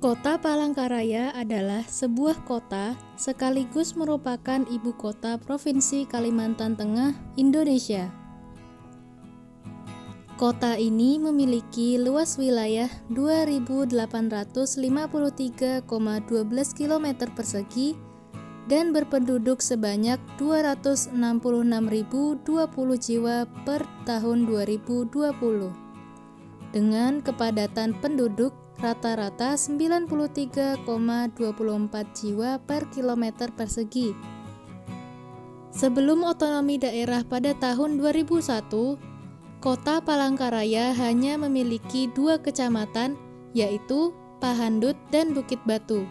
Kota Palangkaraya adalah sebuah kota sekaligus merupakan ibu kota Provinsi Kalimantan Tengah, Indonesia. Kota ini memiliki luas wilayah 2.853,12 km persegi dan berpenduduk sebanyak 266.020 jiwa per tahun 2020. Dengan kepadatan penduduk rata-rata 93,24 jiwa per kilometer persegi. Sebelum otonomi daerah pada tahun 2001, Kota Palangkaraya hanya memiliki 2 kecamatan, yaitu Pahandut dan Bukit Batu.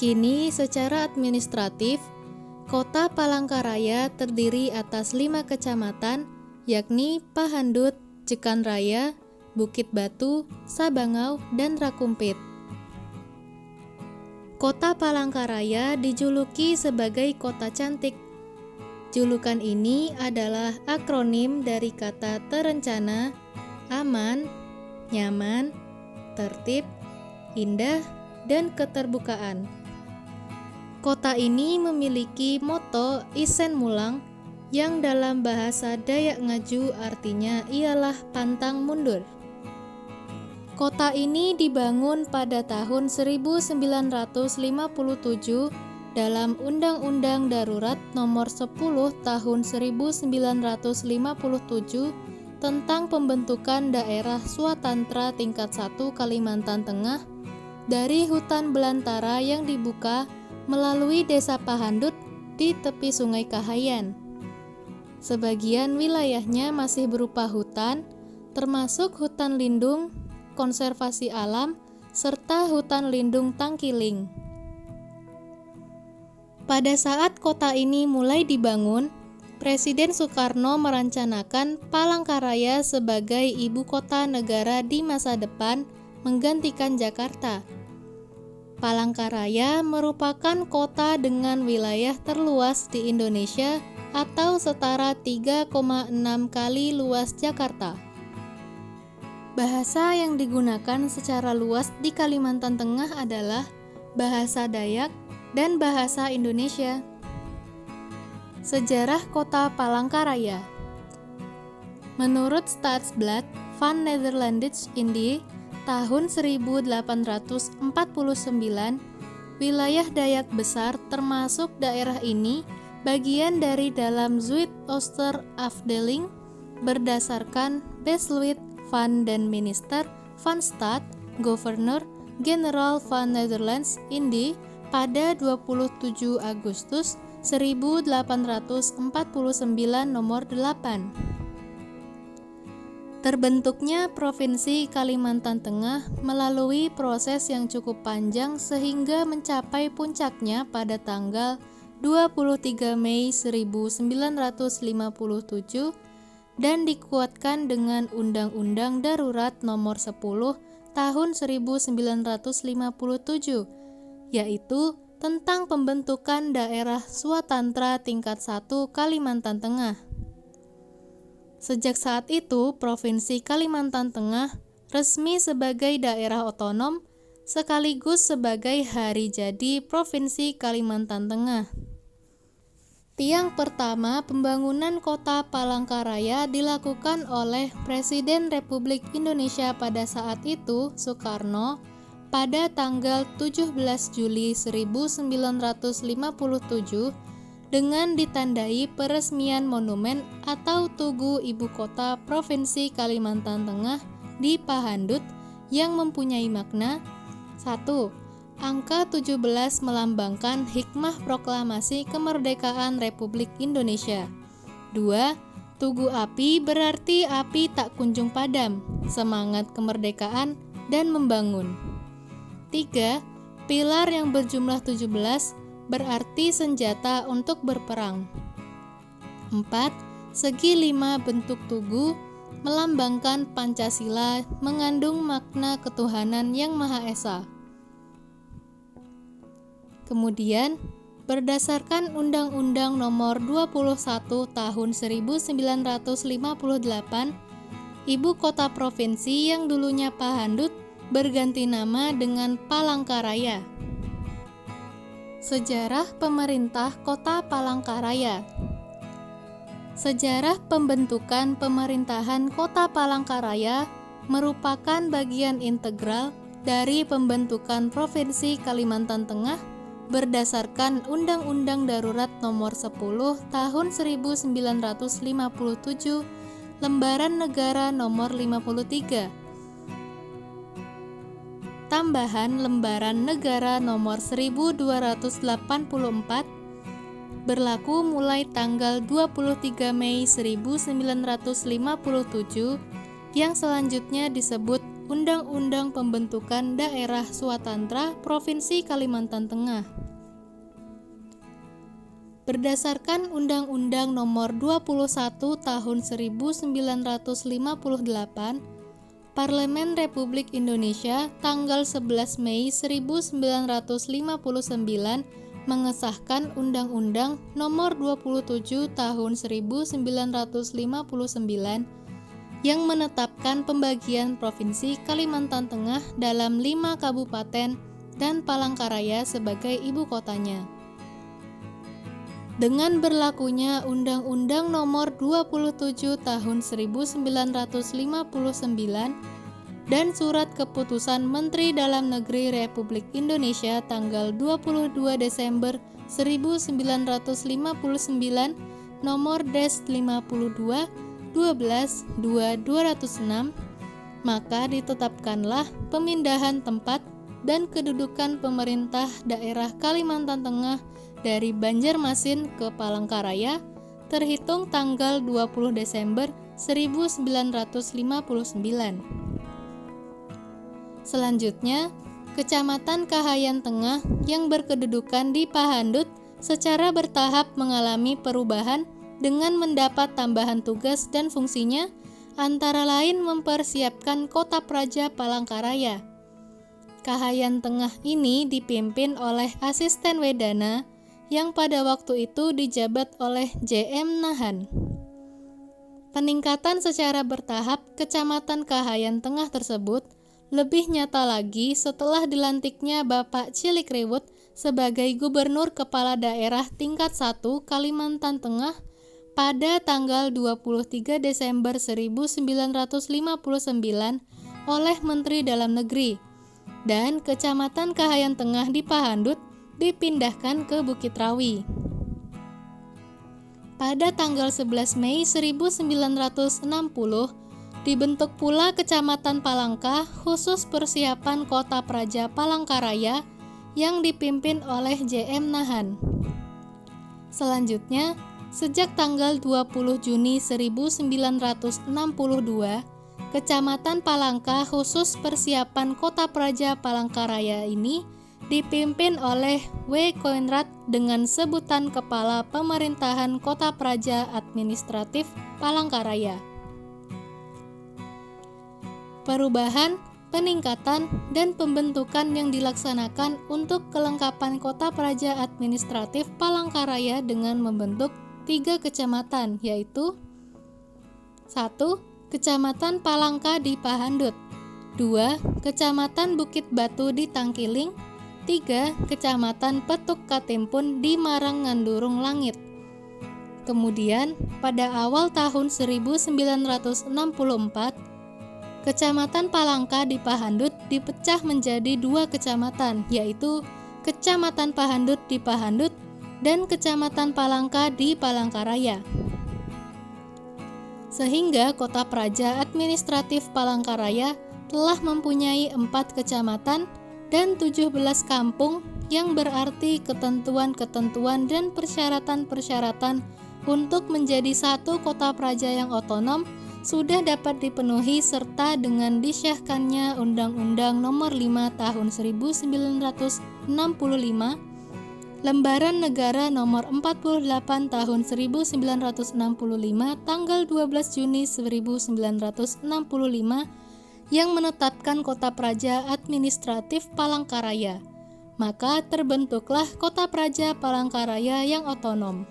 Kini secara administratif, Kota Palangkaraya terdiri atas 5 kecamatan, yakni Pahandut, Jekan Raya, Bukit Batu, Sabangau, dan Rakumpit. Kota Palangkaraya dijuluki sebagai kota cantik. Julukan ini adalah akronim dari kata terencana, aman, nyaman, tertib, indah, dan keterbukaan. Kota ini memiliki moto Isen Mulang yang dalam bahasa Dayak Ngaju artinya ialah pantang mundur. Kota ini dibangun pada tahun 1957 dalam Undang-Undang Darurat Nomor 10 Tahun 1957 tentang pembentukan daerah Swatantra tingkat 1 Kalimantan Tengah dari hutan belantara yang dibuka melalui Desa Pahandut di tepi Sungai Kahayan. Sebagian wilayahnya masih berupa hutan, termasuk hutan lindung, konservasi alam, serta hutan lindung Tangkiling. Pada saat kota ini mulai dibangun, Presiden Soekarno merencanakan Palangkaraya sebagai ibu kota negara di masa depan menggantikan Jakarta. Palangkaraya merupakan kota dengan wilayah terluas di Indonesia atau setara 3,6 kali luas Jakarta. Bahasa yang digunakan secara luas di Kalimantan Tengah adalah bahasa Dayak dan bahasa Indonesia. Sejarah Kota Palangkaraya. Menurut Stadsblad van Nederlandse Indie tahun 1849, wilayah Dayak besar termasuk daerah ini bagian dari dalam Zuid-Ooster-Afdeling berdasarkan Besluit van den Minister van Staat, Governor-Generaal van Nederlands Indie pada 27 Agustus 1849 nomor 8. Terbentuknya Provinsi Kalimantan Tengah melalui proses yang cukup panjang sehingga mencapai puncaknya pada tanggal 23 Mei 1957 dan dikuatkan dengan Undang-Undang Darurat Nomor 10 Tahun 1957, yaitu tentang pembentukan daerah Swatantra tingkat 1 Kalimantan Tengah. Sejak saat itu, Provinsi Kalimantan Tengah resmi sebagai daerah otonom sekaligus sebagai hari jadi Provinsi Kalimantan Tengah. Tiang pertama pembangunan Kota Palangkaraya dilakukan oleh Presiden Republik Indonesia pada saat itu, Soekarno, pada tanggal 17 Juli 1957 dengan ditandai peresmian monumen atau Tugu Ibu Kota Provinsi Kalimantan Tengah di Pahandut yang mempunyai makna 1. Angka 17 melambangkan hikmah proklamasi kemerdekaan Republik Indonesia. 2. Tugu api berarti api tak kunjung padam, semangat kemerdekaan dan membangun. 3. Pilar yang berjumlah 17 berarti senjata untuk berperang. 4. Segi 5 bentuk tugu melambangkan Pancasila mengandung makna ketuhanan yang Maha Esa. Kemudian, berdasarkan Undang-Undang Nomor 21 Tahun 1958, ibu kota provinsi yang dulunya Pahandut berganti nama dengan Palangkaraya. Sejarah pemerintah Kota Palangkaraya. Sejarah pembentukan pemerintahan Kota Palangkaraya merupakan bagian integral dari pembentukan Provinsi Kalimantan Tengah berdasarkan Undang-Undang Darurat Nomor 10 Tahun 1957, Lembaran Negara Nomor 53. Tambahan Lembaran Negara Nomor 1284 berlaku mulai tanggal 23 Mei 1957 yang selanjutnya disebut Undang-Undang Pembentukan Daerah Swatantra Provinsi Kalimantan Tengah. Berdasarkan Undang-Undang Nomor 21 Tahun 1958, Parlemen Republik Indonesia tanggal 11 Mei 1959 mengesahkan Undang-Undang Nomor 27 Tahun 1959 yang menetapkan pembagian Provinsi Kalimantan Tengah dalam 5 kabupaten dan Palangkaraya sebagai ibu kotanya. Dengan berlakunya Undang-Undang Nomor 27 Tahun 1959 dan Surat Keputusan Menteri Dalam Negeri Republik Indonesia tanggal 22 Desember 1959 Nomor Des 52 12-2-206, maka ditetapkanlah pemindahan tempat dan kedudukan pemerintah daerah Kalimantan Tengah dari Banjarmasin ke Palangkaraya terhitung tanggal 20 Desember 1959. Selanjutnya, Kecamatan Kahayan Tengah yang berkedudukan di Pahandut secara bertahap mengalami perubahan dengan mendapat tambahan tugas dan fungsinya, antara lain mempersiapkan Kota Praja Palangkaraya. Kahayan Tengah ini dipimpin oleh Asisten Wedana yang pada waktu itu dijabat oleh J.M. Nahan. Peningkatan secara bertahap Kecamatan Kahayan Tengah tersebut lebih nyata lagi setelah dilantiknya Bapak Cilik Riwut sebagai Gubernur Kepala Daerah tingkat 1 Kalimantan Tengah pada tanggal 23 Desember 1959 oleh Menteri Dalam Negeri, dan Kecamatan Kahayan Tengah di Pahandut dipindahkan ke Bukit Rawi. Pada tanggal 11 Mei 1960 dibentuk pula Kecamatan Palangka khusus persiapan Kota Praja Palangkaraya yang dipimpin oleh J.M. Nahan. Selanjutnya, sejak tanggal 20 Juni 1962, Kecamatan Palangka khusus persiapan Kota Praja Palangkaraya ini dipimpin oleh W. Koenrat dengan sebutan Kepala Pemerintahan Kota Praja Administratif Palangkaraya. Perubahan, peningkatan, dan pembentukan yang dilaksanakan untuk kelengkapan Kota Praja Administratif Palangkaraya dengan membentuk 3 kecamatan, yaitu 1. Kecamatan Palangka di Pahandut, 2. Kecamatan Bukit Batu di Tangkiling, 3. Kecamatan Petuk Katimpun di Marang Ngandurung Langit. Kemudian, pada awal tahun 1964, Kecamatan Palangka di Pahandut dipecah menjadi 2 kecamatan, yaitu Kecamatan Pahandut di Pahandut dan Kecamatan Palangka di Palangkaraya. Sehingga Kota Praja Administratif Palangkaraya telah mempunyai 4 kecamatan dan 17 kampung, yang berarti ketentuan-ketentuan dan persyaratan-persyaratan untuk menjadi satu kota praja yang otonom sudah dapat dipenuhi serta dengan disyahkannya Undang-Undang Nomor 5 Tahun 1965, Lembaran Negara Nomor 48 Tahun 1965 tanggal 12 Juni 1965 yang menetapkan Kota Praja Administratif Palangkaraya. Maka terbentuklah Kota Praja Palangkaraya yang otonom.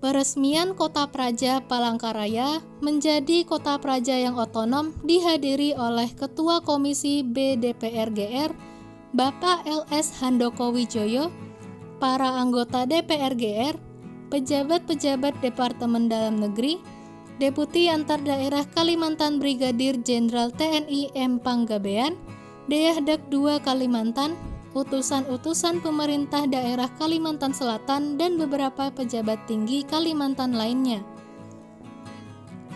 Peresmian Kota Praja Palangkaraya menjadi kota praja yang otonom dihadiri oleh Ketua Komisi B DPR GR, Bapak LS Handoko Wijaya, para anggota DPR GR, pejabat-pejabat Departemen Dalam Negeri, Deputi Antar Daerah Kalimantan Brigadir Jenderal TNI M. Panggabean, Deahdak II Kalimantan, utusan-utusan pemerintah daerah Kalimantan Selatan, dan beberapa pejabat tinggi Kalimantan lainnya.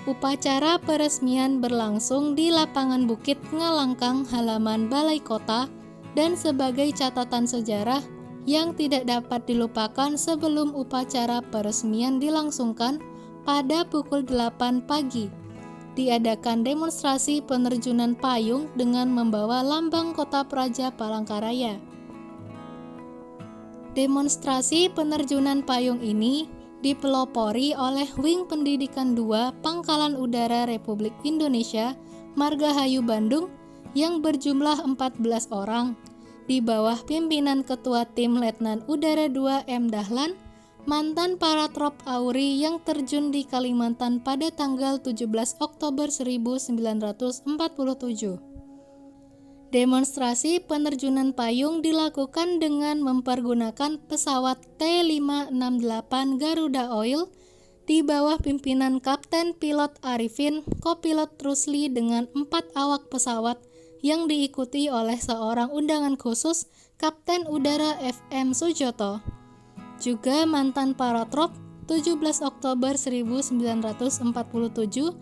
Upacara peresmian berlangsung di lapangan Bukit Ngalangkang, halaman Balai Kota, dan sebagai catatan sejarah yang tidak dapat dilupakan sebelum upacara peresmian dilangsungkan pada pukul 8 pagi. Diadakan demonstrasi penerjunan payung dengan membawa lambang Kota Praja Palangkaraya. Demonstrasi penerjunan payung ini dipelopori oleh Wing Pendidikan 2 Pangkalan Udara Republik Indonesia Margahayu Bandung yang berjumlah 14 orang, di bawah pimpinan Ketua Tim Letnan Udara 2 M. Dahlan, mantan Paratrop Auri yang terjun di Kalimantan pada tanggal 17 Oktober 1947. Demonstrasi penerjunan payung dilakukan dengan mempergunakan pesawat T-568 Garuda Oil di bawah pimpinan Kapten Pilot Arifin, Kopilot Rusli dengan 4 awak pesawat yang diikuti oleh seorang undangan khusus, Kapten Udara FM Sujoto. Juga mantan Paratrop 17 Oktober 1947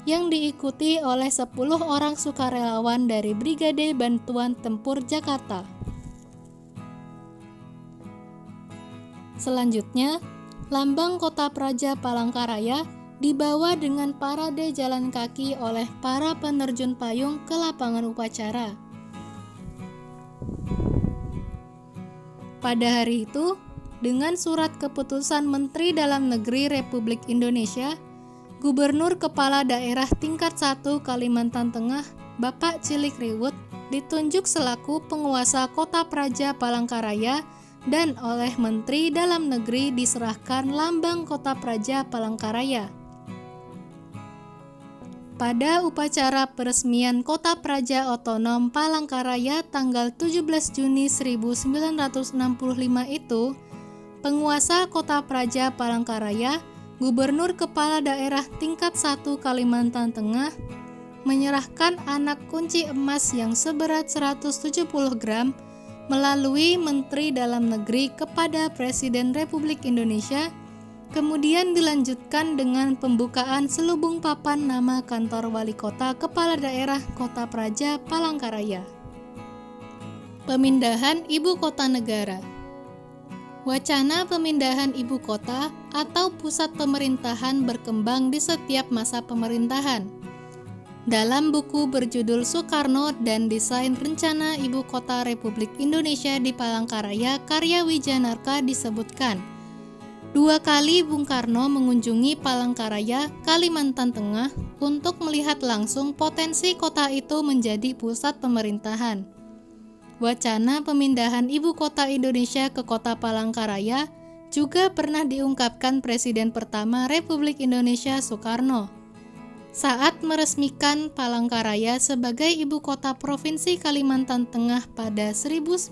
yang diikuti oleh 10 orang sukarelawan dari Brigade Bantuan Tempur Jakarta. Selanjutnya, lambang Kota Praja Palangkaraya dibawa dengan parade jalan kaki oleh para penerjun payung ke lapangan upacara. Pada hari itu, dengan surat keputusan Menteri Dalam Negeri Republik Indonesia, Gubernur Kepala Daerah Tingkat 1 Kalimantan Tengah, Bapak Cilik Riwut, ditunjuk selaku penguasa Kota Praja Palangkaraya dan oleh Menteri Dalam Negeri diserahkan lambang Kota Praja Palangkaraya. Pada upacara peresmian Kota Praja Otonom Palangkaraya tanggal 17 Juni 1965 itu, penguasa Kota Praja Palangkaraya, Gubernur Kepala Daerah Tingkat 1 Kalimantan Tengah, menyerahkan anak kunci emas yang seberat 170 gram melalui Menteri Dalam Negeri kepada Presiden Republik Indonesia, kemudian dilanjutkan dengan pembukaan selubung papan nama kantor Wali Kota Kepala Daerah Kota Praja Palangkaraya. Pemindahan Ibu Kota Negara. Wacana pemindahan ibu kota atau pusat pemerintahan berkembang di setiap masa pemerintahan. Dalam buku berjudul Soekarno dan Desain Rencana Ibu Kota Republik Indonesia di Palangkaraya karya Wijanarka disebutkan, 2 kali Bung Karno mengunjungi Palangkaraya, Kalimantan Tengah untuk melihat langsung potensi kota itu menjadi pusat pemerintahan. Wacana pemindahan ibu kota Indonesia ke kota Palangkaraya juga pernah diungkapkan Presiden pertama Republik Indonesia Soekarno. Saat meresmikan Palangkaraya sebagai ibu kota Provinsi Kalimantan Tengah pada 1957,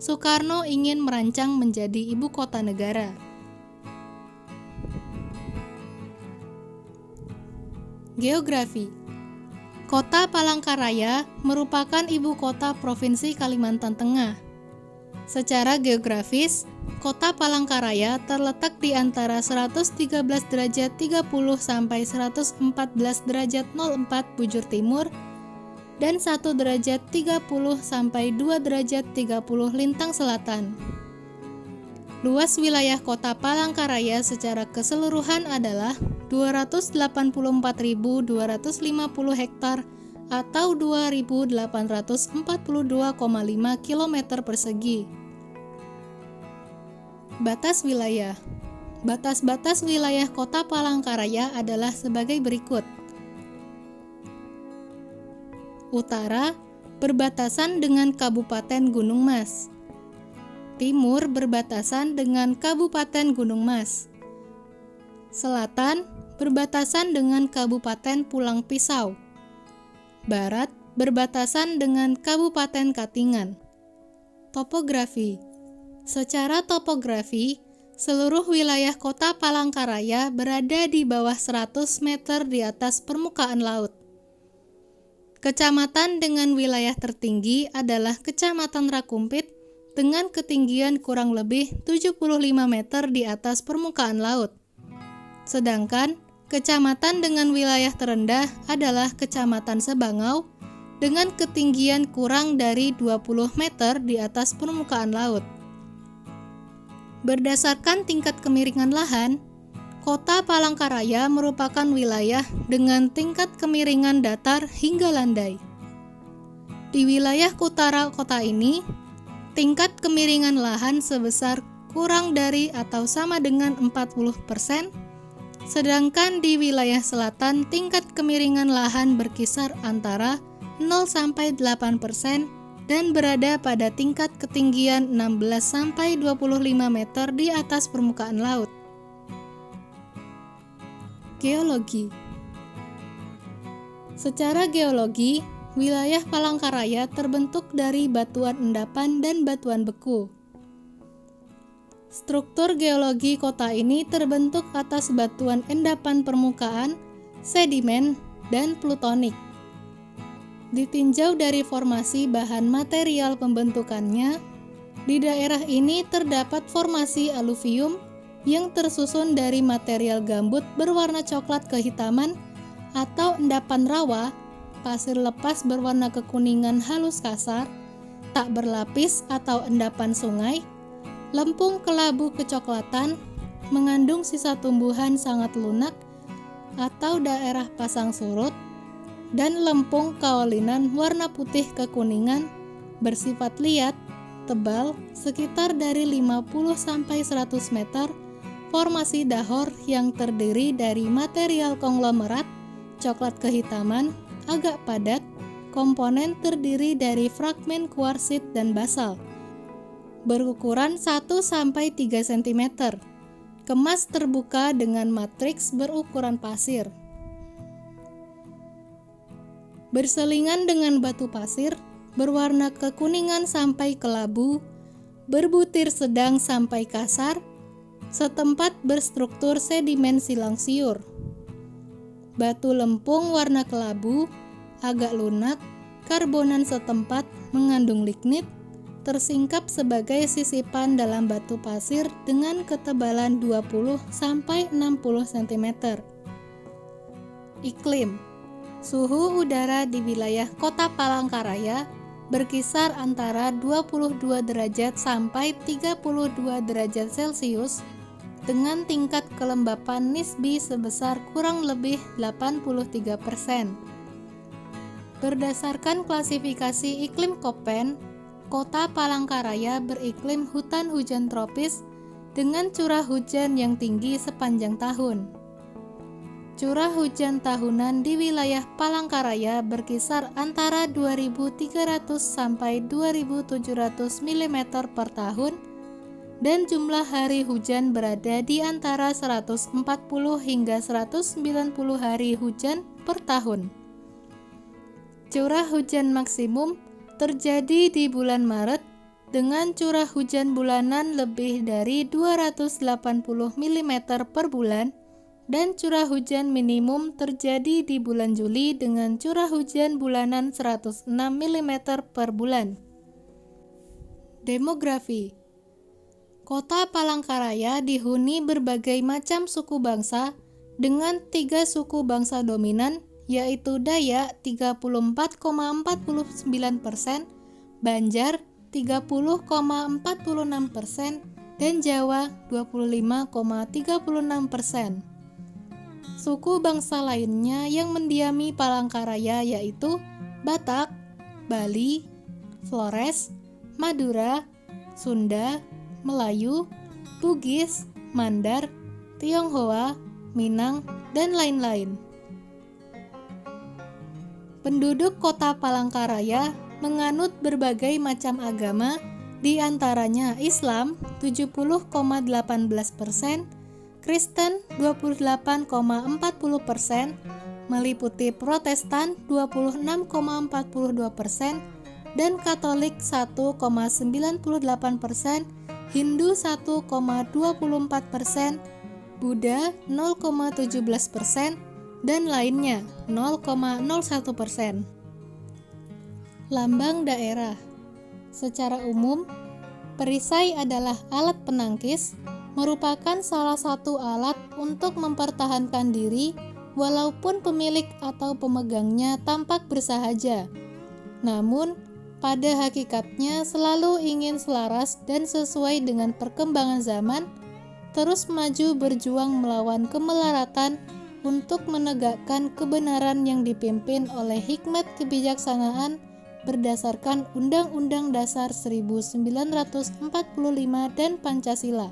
Soekarno ingin merancang menjadi ibu kota negara. Geografi. Kota Palangkaraya merupakan ibu kota Provinsi Kalimantan Tengah. Secara geografis, Kota Palangkaraya terletak di antara 113 derajat 30 sampai 114 derajat 04 bujur timur dan 1 derajat 30 sampai 2 derajat 30 lintang selatan. Luas wilayah Kota Palangkaraya secara keseluruhan adalah 284.250 hektar atau 2.842,5 km persegi. Batas wilayah. Batas-batas wilayah Kota Palangkaraya adalah sebagai berikut. Utara, berbatasan dengan Kabupaten Gunung Mas. Timur berbatasan dengan Kabupaten Gunung Mas. Selatan berbatasan dengan Kabupaten Pulang Pisau. Barat berbatasan dengan Kabupaten Katingan. Topografi. Secara topografi, seluruh wilayah Kota Palangkaraya berada di bawah 100 meter di atas permukaan laut. Kecamatan dengan wilayah tertinggi adalah Kecamatan Rakumpit dengan ketinggian kurang lebih 75 meter di atas permukaan laut. Sedangkan kecamatan dengan wilayah terendah adalah Kecamatan Sebangau dengan ketinggian kurang dari 20 meter di atas permukaan laut. Berdasarkan tingkat kemiringan lahan, Kota Palangkaraya merupakan wilayah dengan tingkat kemiringan datar hingga landai. Di wilayah utara kota ini, tingkat kemiringan lahan sebesar kurang dari atau sama dengan 40%, sedangkan di wilayah selatan tingkat kemiringan lahan berkisar antara 0-8% dan berada pada tingkat ketinggian 16-25 meter di atas permukaan laut. Geologi. Secara geologi, wilayah Palangkaraya terbentuk dari batuan endapan dan batuan beku. Struktur geologi kota ini terbentuk atas batuan endapan permukaan, sedimen, dan plutonik. Ditinjau dari formasi bahan material pembentukannya, di daerah ini terdapat formasi aluvium yang tersusun dari material gambut berwarna coklat kehitaman atau endapan rawa, pasir lepas berwarna kekuningan halus kasar, tak berlapis atau endapan sungai, lempung kelabu kecoklatan, mengandung sisa tumbuhan sangat lunak atau daerah pasang surut, dan lempung kaolinan warna putih kekuningan, bersifat liat, tebal, sekitar dari 50-100 meter, formasi dahor yang terdiri dari material konglomerat, coklat kehitaman, agak padat, komponen terdiri dari fragmen kuarsit dan basal. Berukuran 1-3 cm. Kemas terbuka dengan matriks berukuran pasir. Berselingan dengan batu pasir, berwarna kekuningan sampai kelabu, berbutir sedang sampai kasar, setempat berstruktur sedimen silang siur. Batu lempung warna kelabu, agak lunak, karbonan setempat mengandung lignit, tersingkap sebagai sisipan dalam batu pasir dengan ketebalan 20-60 cm. Iklim. Suhu udara di wilayah Kota Palangkaraya berkisar antara 22 derajat sampai 32 derajat Celcius dengan tingkat kelembapan nisbi sebesar kurang lebih 83%. Berdasarkan klasifikasi iklim Köppen, Kota Palangkaraya beriklim hutan hujan tropis dengan curah hujan yang tinggi sepanjang tahun. Curah hujan tahunan di wilayah Palangkaraya berkisar antara 2.300 sampai 2.700 mm per tahun dan jumlah hari hujan berada di antara 140 hingga 190 hari hujan per tahun. Curah hujan maksimum terjadi di bulan Maret dengan curah hujan bulanan lebih dari 280 mm per bulan dan curah hujan minimum terjadi di bulan Juli dengan curah hujan bulanan 106 mm per bulan. Demografi. Kota Palangkaraya dihuni berbagai macam suku bangsa dengan 3 suku bangsa dominan yaitu Dayak 34,49%, Banjar 30,46%, dan Jawa 25,36%. Suku bangsa lainnya yang mendiami Palangkaraya yaitu Batak, Bali, Flores, Madura, Sunda, Melayu, Bugis, Mandar, Tionghoa, Minang, dan lain-lain. Penduduk Kota Palangkaraya menganut berbagai macam agama Di antaranya Islam 70,18%, Kristen 28,40%, meliputi Protestan 26,42%, dan Katolik 1,98%, Hindu 1,24%, Buddha 0,17%, dan lainnya 0,01%. Lambang daerah. Secara umum, perisai adalah alat penangkis, merupakan salah satu alat untuk mempertahankan diri walaupun pemilik atau pemegangnya tampak bersahaja. Namun, pada hakikatnya selalu ingin selaras dan sesuai dengan perkembangan zaman, terus maju berjuang melawan kemelaratan untuk menegakkan kebenaran yang dipimpin oleh hikmat kebijaksanaan berdasarkan Undang-Undang Dasar 1945 dan Pancasila.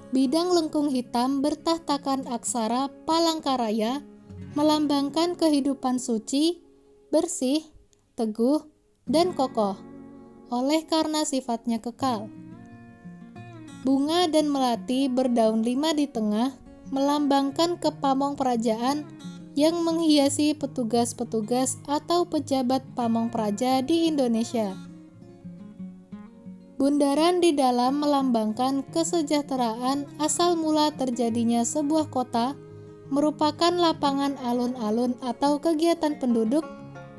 Bidang lengkung hitam bertahtakan aksara Palangkaraya melambangkan kehidupan suci, bersih, teguh, dan kokoh, oleh karena sifatnya kekal. Bunga dan melati berdaun 5 di tengah melambangkan kepamong kerajaan yang menghiasi petugas-petugas atau pejabat pamong praja di Indonesia. Bundaran di dalam melambangkan kesejahteraan asal mula terjadinya sebuah kota, merupakan lapangan alun-alun atau kegiatan penduduk,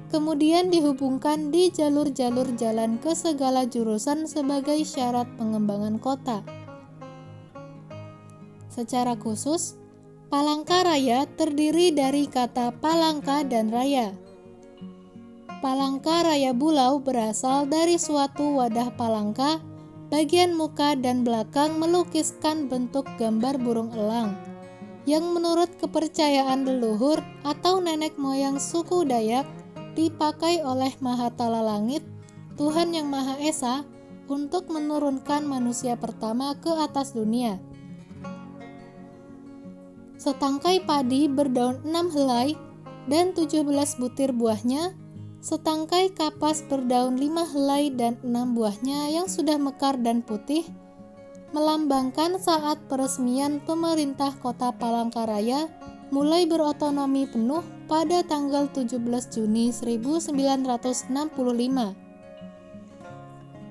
kemudian dihubungkan di jalur-jalur jalan ke segala jurusan sebagai syarat pengembangan kota. Secara khusus, Palangkaraya terdiri dari kata palangka dan raya. Palangka Raya Bulau berasal dari suatu wadah palangka, bagian muka dan belakang melukiskan bentuk gambar burung elang, yang menurut kepercayaan leluhur atau nenek moyang suku Dayak dipakai oleh Mahatala Langit, Tuhan Yang Maha Esa, untuk menurunkan manusia pertama ke atas dunia. Setangkai padi berdaun 6 helai dan 17 butir buahnya, setangkai kapas berdaun 5 helai dan 6 buahnya yang sudah mekar dan putih, melambangkan saat peresmian pemerintah kota Palangkaraya mulai berotonomi penuh pada tanggal 17 Juni 1965.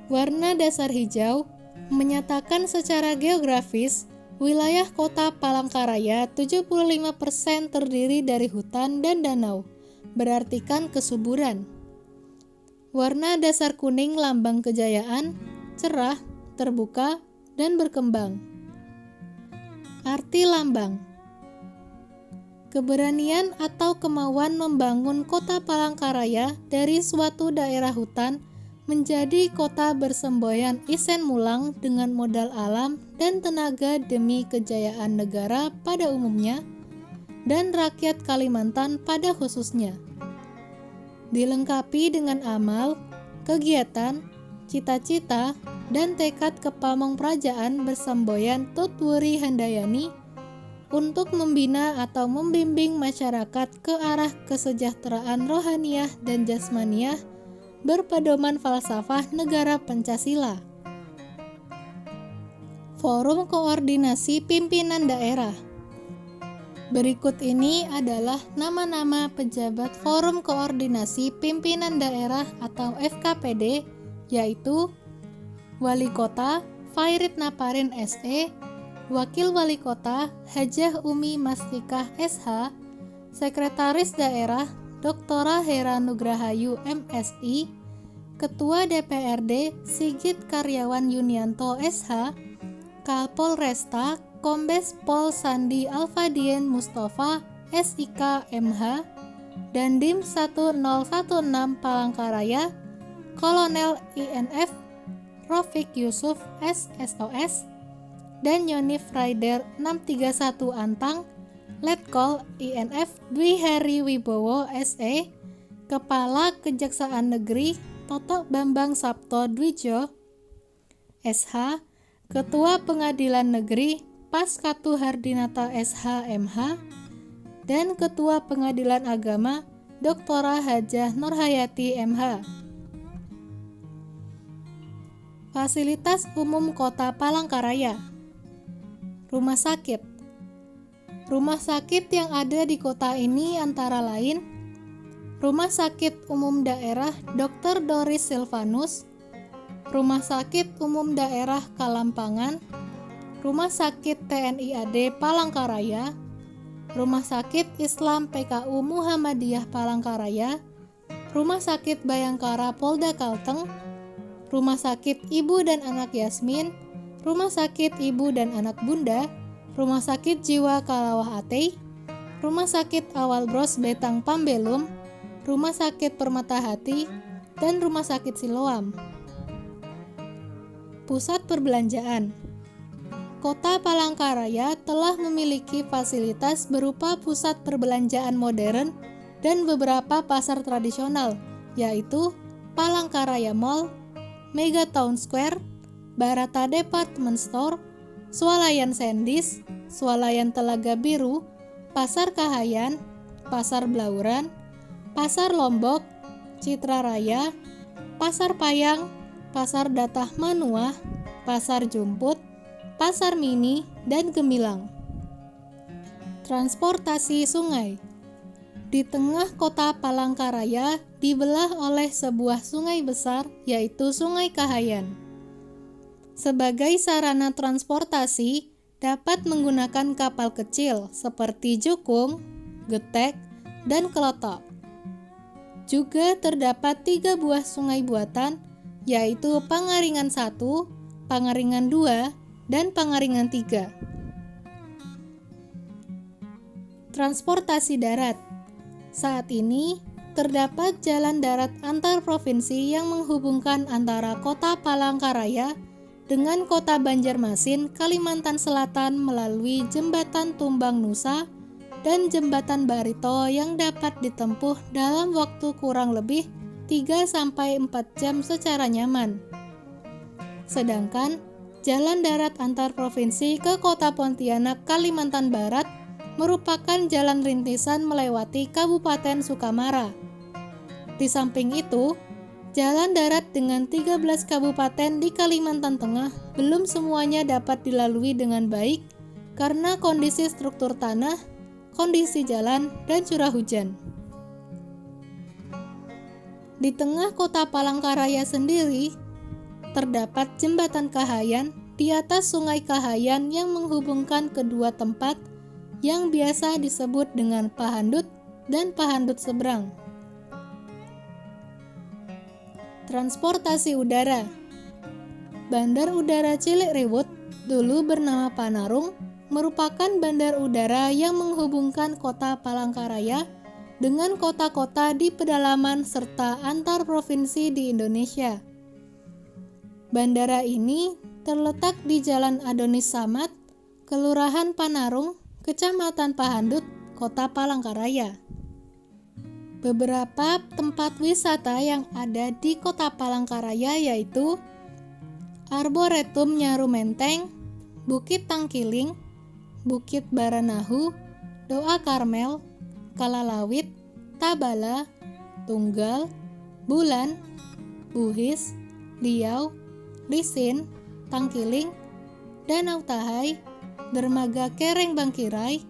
Warna dasar hijau menyatakan secara geografis wilayah kota Palangkaraya 75% terdiri dari hutan dan danau, berartikan kesuburan. Warna dasar kuning lambang kejayaan, cerah, terbuka, dan berkembang. Arti lambang: keberanian atau kemauan membangun kota Palangkaraya dari suatu daerah hutan menjadi kota bersemboyan isen mulang dengan modal alam dan tenaga demi kejayaan negara pada umumnya dan rakyat Kalimantan pada khususnya. Dilengkapi dengan amal, kegiatan, cita-cita, dan tekad kepamong prajaan bersemboyan Tutwuri Handayani untuk membina atau membimbing masyarakat ke arah kesejahteraan rohaniah dan jasmaniah berpedoman falsafah negara Pancasila. Forum Koordinasi Pimpinan Daerah. Berikut ini adalah nama-nama pejabat Forum Koordinasi Pimpinan Daerah atau FKPD, yaitu Wali Kota Fairit Naparin SE, Wakil Wali Kota Hajah Umi Mastikah SH, Sekretaris Daerah Dr. Hera Nugrahayu MSI, Ketua DPRD Sigit Karyawan Yunianto SH, Kapolresta Kombes Pol Sandi Alfadien Mustafa SIK MH, Dandim 1016 Palangkaraya Kolonel INF Rofik Yusuf SSOS, dan Yonif Rider 631 Antang Letkol INF Dwi Heri Wibowo SE, Kepala Kejaksaan Negeri Toto Bambang Sabto Dwijo SH, Ketua Pengadilan Negeri Paskatu Hardinata SH MH, dan Ketua Pengadilan Agama Dr. Hajah Nurhayati MH. Fasilitas umum Kota Palangkaraya. Rumah sakit. Rumah sakit yang ada di kota ini antara lain Rumah Sakit Umum Daerah Dr. Doris Silvanus, Rumah Sakit Umum Daerah Kalampangan, Rumah Sakit TNI AD Palangkaraya, Rumah Sakit Islam PKU Muhammadiyah Palangkaraya, Rumah Sakit Bayangkara Polda Kalteng, Rumah Sakit Ibu dan Anak Yasmin, Rumah Sakit Ibu dan Anak Bunda, Rumah Sakit Jiwa Kalawah Atei, Rumah Sakit Awal Bros Betang Pambelum, Rumah Sakit Permata Hati, dan Rumah Sakit Siloam. Pusat perbelanjaan. Kota Palangkaraya telah memiliki fasilitas berupa pusat perbelanjaan modern dan beberapa pasar tradisional, yaitu Palangkaraya Mall, Mega Town Square, Barata Department Store, Swalayan Sendis, Swalayan Telaga Biru, Pasar Kahayan, Pasar Blauran, Pasar Lombok, Citra Raya, Pasar Payang, Pasar Datah Manuah, Pasar Jumput, Pasar Mini, dan Gemilang. Transportasi sungai. Di tengah kota Palangkaraya dibelah oleh sebuah sungai besar, yaitu Sungai Kahayan. Sebagai sarana transportasi, dapat menggunakan kapal kecil seperti jukung, getek, dan kelotok. Juga terdapat 3 buah sungai buatan, yaitu Pangaringan 1, Pangaringan 2, dan Pangaringan 3. Transportasi darat. Saat ini, terdapat jalan darat antar provinsi yang menghubungkan antara kota Palangkaraya dengan kota Banjarmasin, Kalimantan Selatan melalui Jembatan Tumbang Nusa dan Jembatan Barito yang dapat ditempuh dalam waktu kurang lebih 3-4 jam secara nyaman. Sedangkan jalan darat antar provinsi ke kota Pontianak, Kalimantan Barat merupakan jalan rintisan melewati Kabupaten Sukamara. Di samping itu, jalan darat dengan 13 kabupaten di Kalimantan Tengah belum semuanya dapat dilalui dengan baik karena kondisi struktur tanah, kondisi jalan, dan curah hujan. Di tengah kota Palangkaraya sendiri, terdapat Jembatan Kahayan di atas Sungai Kahayan yang menghubungkan kedua tempat yang biasa disebut dengan Pahandut dan Pahandut Seberang. Transportasi udara. Bandar Udara Cilikriwut, dulu bernama Panarung, merupakan bandar udara yang menghubungkan kota Palangkaraya dengan kota-kota di pedalaman serta antar provinsi di Indonesia. Bandara ini terletak di Jalan Adonis Samad, Kelurahan Panarung, Kecamatan Pahandut, Kota Palangkaraya. Beberapa tempat wisata yang ada di Kota Palangkaraya yaitu Arboretum Nyaru Menteng, Bukit Tangkiling, Bukit Baranahu, Doa Karmel, Kalalawit, Tabala, Tunggal, Bulan, Buhis, Liau, Lisin, Tangkiling, Danau Tahai, Dermaga Kereng Bangkirai,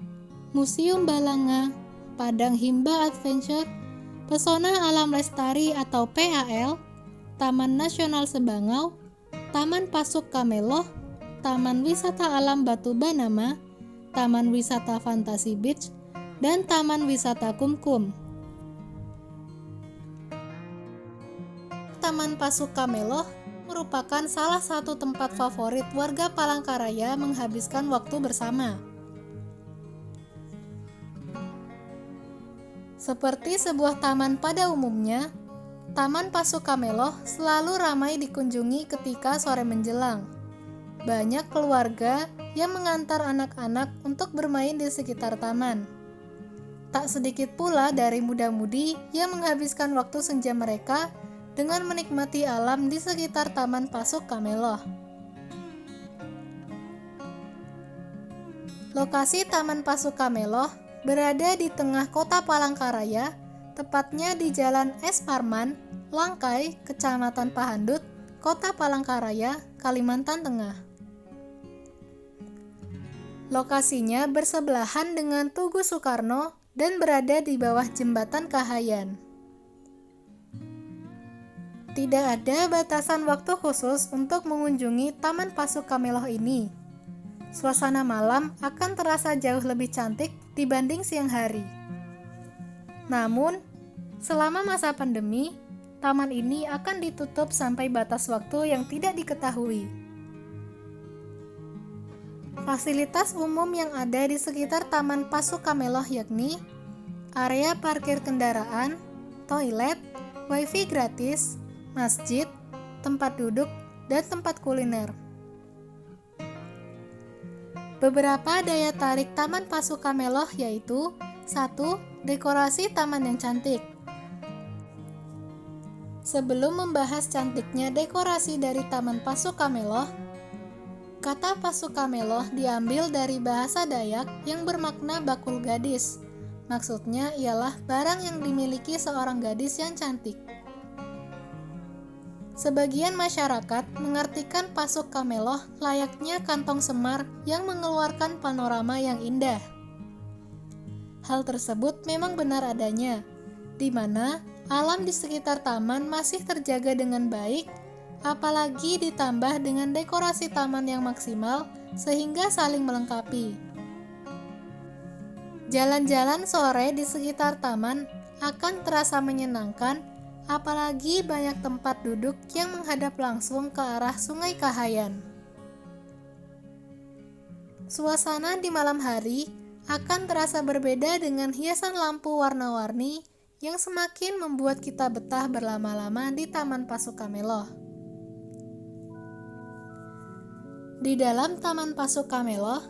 Museum Balanga, Padang Himba Adventure, Pesona Alam Lestari atau PAL, Taman Nasional Sebangau, Taman Pasuk Kameloh, Taman Wisata Alam Batu Banama, Taman Wisata Fantasi Beach, dan Taman Wisata Kumkum. Taman Pasuk Kameloh merupakan salah satu tempat favorit warga Palangkaraya menghabiskan waktu bersama. Seperti sebuah taman pada umumnya, Taman Pasuk Kameloh selalu ramai dikunjungi ketika sore menjelang. Banyak keluarga yang mengantar anak-anak untuk bermain di sekitar taman. Tak sedikit pula dari muda-mudi yang menghabiskan waktu senja mereka dengan menikmati alam di sekitar Taman Pasuk Kameloh. Lokasi Taman Pasuk Kameloh berada di tengah kota Palangkaraya, tepatnya di Jalan S. Parman, Langkai, Kecamatan Pahandut, Kota Palangkaraya, Kalimantan Tengah. Lokasinya bersebelahan dengan Tugu Soekarno dan berada di bawah Jembatan Kahayan. Tidak ada batasan waktu khusus untuk mengunjungi Taman Pasukameloh ini. Suasana malam akan terasa jauh lebih cantik dibanding siang hari. Namun, selama masa pandemi, taman ini akan ditutup sampai batas waktu yang tidak diketahui. Fasilitas umum yang ada di sekitar Taman Pasukameloh yakni area parkir kendaraan, toilet, wifi gratis, masjid, tempat duduk, dan tempat kuliner. Beberapa daya tarik Taman Pasukameloh yaitu 1. Dekorasi taman yang cantik. Sebelum membahas cantiknya dekorasi dari Taman Pasukameloh, kata Pasukameloh diambil dari bahasa Dayak yang bermakna bakul gadis. Maksudnya ialah barang yang dimiliki seorang gadis yang cantik. Sebagian masyarakat mengartikan Pasukameloh layaknya kantong semar yang mengeluarkan panorama yang indah. Hal tersebut memang benar adanya, di mana alam di sekitar taman masih terjaga dengan baik, apalagi ditambah dengan dekorasi taman yang maksimal sehingga saling melengkapi. Jalan-jalan sore di sekitar taman akan terasa menyenangkan, apalagi banyak tempat duduk yang menghadap langsung ke arah Sungai Kahayan. Suasana di malam hari akan terasa berbeda dengan hiasan lampu warna-warni yang semakin membuat kita betah berlama-lama di Taman Pasukameloh. Di dalam Taman Pasukameloh,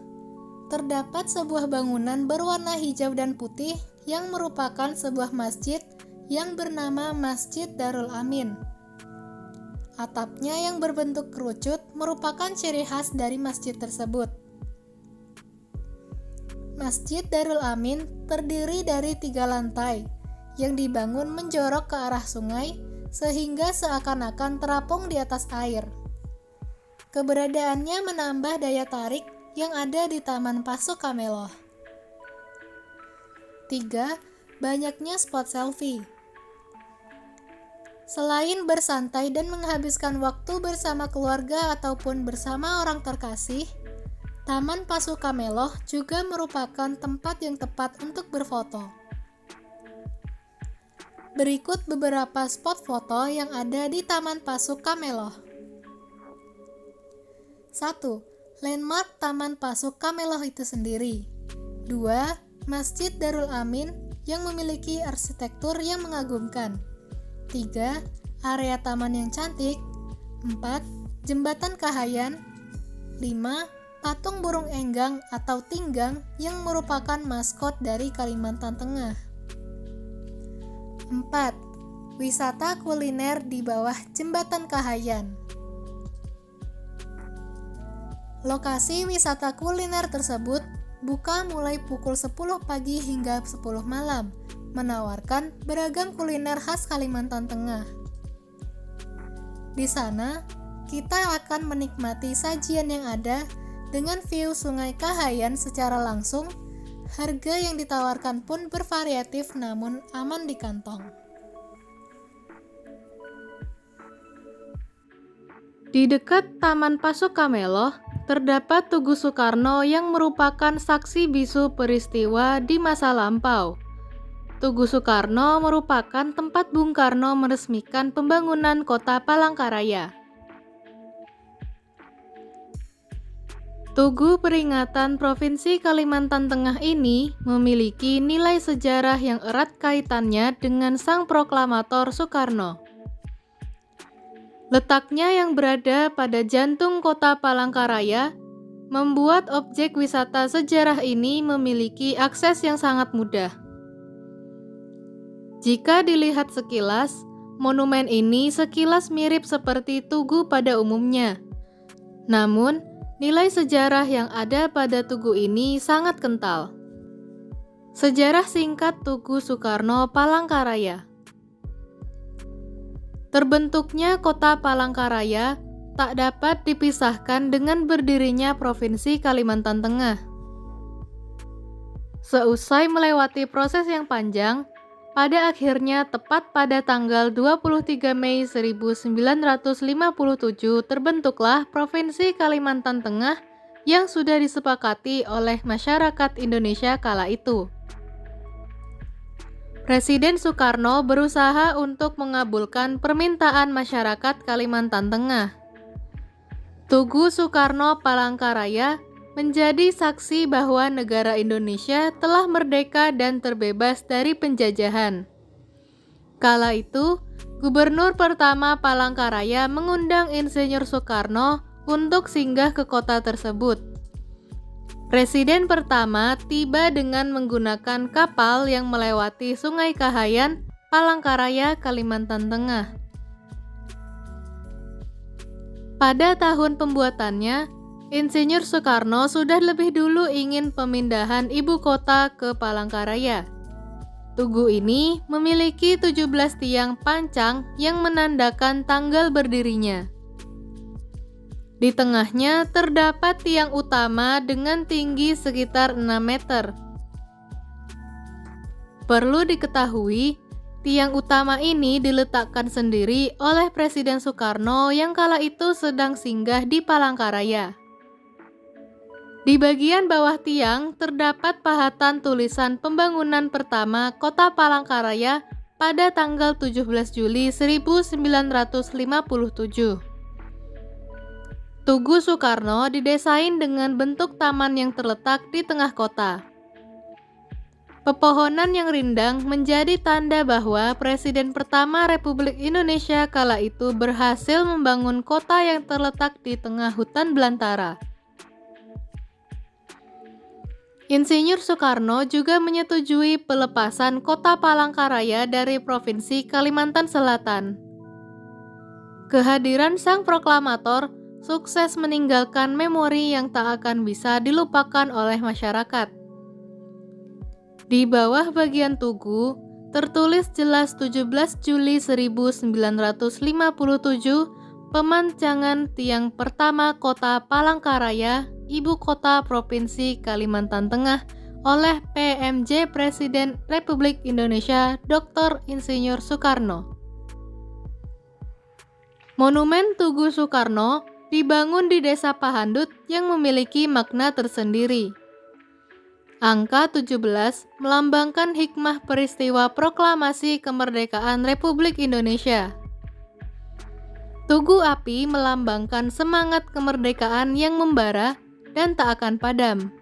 terdapat sebuah bangunan berwarna hijau dan putih yang merupakan sebuah masjid yang bernama Masjid Darul Amin. Atapnya yang berbentuk kerucut merupakan ciri khas dari masjid tersebut. Masjid Darul Amin terdiri dari 3 lantai yang dibangun menjorok ke arah sungai sehingga seakan-akan terapung di atas air. Keberadaannya menambah daya tarik yang ada di Taman Pasukameloh. 3. Banyaknya spot selfie. Selain bersantai dan menghabiskan waktu bersama keluarga ataupun bersama orang terkasih, Taman Pasukameloh juga merupakan tempat yang tepat untuk berfoto. Berikut beberapa spot foto yang ada di Taman Pasukameloh. 1. Landmark Taman Pasukameloh itu sendiri. 2. Masjid Darul Amin yang memiliki arsitektur yang mengagumkan. 3. Area taman yang cantik. 4. Jembatan Kahayan. 5. Patung burung enggang atau tinggang yang merupakan maskot dari Kalimantan Tengah. 4. Wisata kuliner di bawah Jembatan Kahayan. Lokasi wisata kuliner tersebut buka mulai pukul 10 pagi hingga 10 malam, menawarkan beragam kuliner khas Kalimantan Tengah. Di sana, kita akan menikmati sajian yang ada dengan view Sungai Kahayan secara langsung. Harga yang ditawarkan pun bervariatif namun aman di kantong. Di dekat Taman Pasukameloh, terdapat Tugu Soekarno yang merupakan saksi bisu peristiwa di masa lampau. Tugu Soekarno merupakan tempat Bung Karno meresmikan pembangunan kota Palangkaraya. Tugu peringatan Provinsi Kalimantan Tengah ini memiliki nilai sejarah yang erat kaitannya dengan sang proklamator Soekarno. Letaknya yang berada pada jantung kota Palangkaraya membuat objek wisata sejarah ini memiliki akses yang sangat mudah. Jika dilihat sekilas, monumen ini sekilas mirip seperti tugu pada umumnya. Namun, nilai sejarah yang ada pada tugu ini sangat kental. Sejarah singkat Tugu Soekarno Palangkaraya. Terbentuknya kota Palangkaraya tak dapat dipisahkan dengan berdirinya Provinsi Kalimantan Tengah. Seusai melewati proses yang panjang, pada akhirnya tepat pada tanggal 23 Mei 1957 terbentuklah Provinsi Kalimantan Tengah yang sudah disepakati oleh masyarakat Indonesia kala itu. Presiden Soekarno berusaha untuk mengabulkan permintaan masyarakat Kalimantan Tengah. Tugu Soekarno Palangkaraya menjadi saksi bahwa negara Indonesia telah merdeka dan terbebas dari penjajahan. Kala itu, Gubernur pertama Palangkaraya mengundang Insinyur Soekarno untuk singgah ke kota tersebut. Presiden pertama tiba dengan menggunakan kapal yang melewati Sungai Kahayan, Palangkaraya, Kalimantan Tengah. Pada tahun pembuatannya, Insinyur Soekarno sudah lebih dulu ingin pemindahan ibu kota ke Palangkaraya. Tugu ini memiliki 17 tiang pancang yang menandakan tanggal berdirinya. Di tengahnya terdapat tiang utama dengan tinggi sekitar 6 meter. Perlu diketahui, tiang utama ini diletakkan sendiri oleh Presiden Soekarno yang kala itu sedang singgah di Palangkaraya. Di bagian bawah tiang terdapat pahatan tulisan pembangunan pertama Kota Palangkaraya pada tanggal 17 Juli 1957. Tugu Soekarno didesain dengan bentuk taman yang terletak di tengah kota. Pepohonan yang rindang menjadi tanda bahwa Presiden pertama Republik Indonesia kala itu berhasil membangun kota yang terletak di tengah hutan belantara. Insinyur Soekarno juga menyetujui pelepasan Kota Palangkaraya dari Provinsi Kalimantan Selatan. Kehadiran sang proklamator sukses meninggalkan memori yang tak akan bisa dilupakan oleh masyarakat. Di bawah bagian tugu, tertulis jelas 17 Juli 1957, pemancangan tiang pertama Kota Palangkaraya, Ibu Kota Provinsi Kalimantan Tengah, oleh PMJ Presiden Republik Indonesia Dr. Insinyur Soekarno. Monumen Tugu Soekarno dibangun di Desa Pahandut yang memiliki makna tersendiri. Angka 17 melambangkan hikmah peristiwa proklamasi kemerdekaan Republik Indonesia. Tugu api melambangkan semangat kemerdekaan yang membara dan tak akan padam.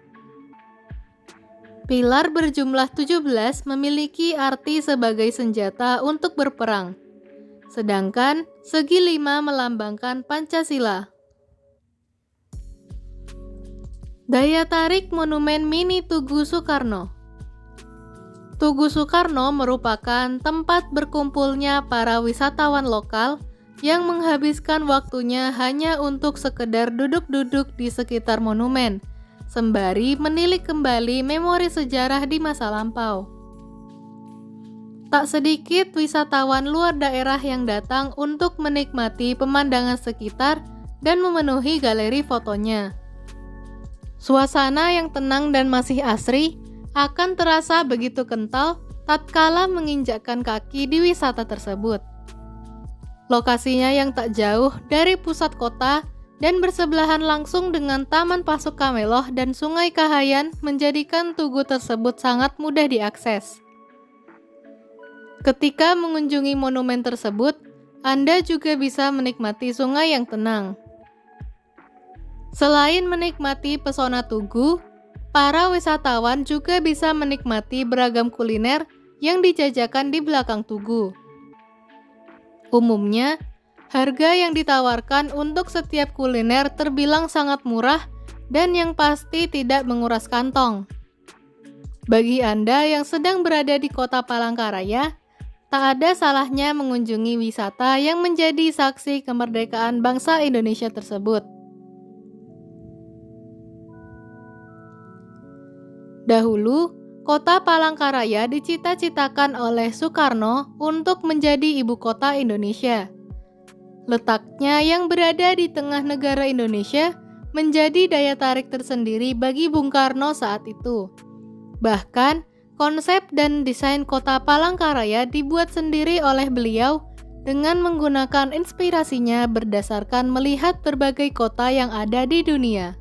Pilar berjumlah 17 memiliki arti sebagai senjata untuk berperang, sedangkan segi 5 melambangkan Pancasila. Daya tarik Monumen Mini Tugu Soekarno. Tugu Soekarno merupakan tempat berkumpulnya para wisatawan lokal yang menghabiskan waktunya hanya untuk sekedar duduk-duduk di sekitar monumen, sembari menilik kembali memori sejarah di masa lampau. Tak sedikit wisatawan luar daerah yang datang untuk menikmati pemandangan sekitar dan memenuhi galeri fotonya. Suasana yang tenang dan masih asri akan terasa begitu kental tatkala menginjakkan kaki di wisata tersebut. Lokasinya yang tak jauh dari pusat kota dan bersebelahan langsung dengan Taman Pasuk Kameloh dan Sungai Kahayan menjadikan tugu tersebut sangat mudah diakses. Ketika mengunjungi monumen tersebut, Anda juga bisa menikmati sungai yang tenang. Selain menikmati pesona tugu, para wisatawan juga bisa menikmati beragam kuliner yang dijajakan di belakang tugu. Umumnya, harga yang ditawarkan untuk setiap kuliner terbilang sangat murah dan yang pasti tidak menguras kantong. Bagi Anda yang sedang berada di Kota Palangkaraya, tak ada salahnya mengunjungi wisata yang menjadi saksi kemerdekaan bangsa Indonesia tersebut. Dahulu, Kota Palangkaraya dicita-citakan oleh Soekarno untuk menjadi ibu kota Indonesia. Letaknya yang berada di tengah negara Indonesia menjadi daya tarik tersendiri bagi Bung Karno saat itu. Bahkan, konsep dan desain kota Palangkaraya dibuat sendiri oleh beliau dengan menggunakan inspirasinya berdasarkan melihat berbagai kota yang ada di dunia.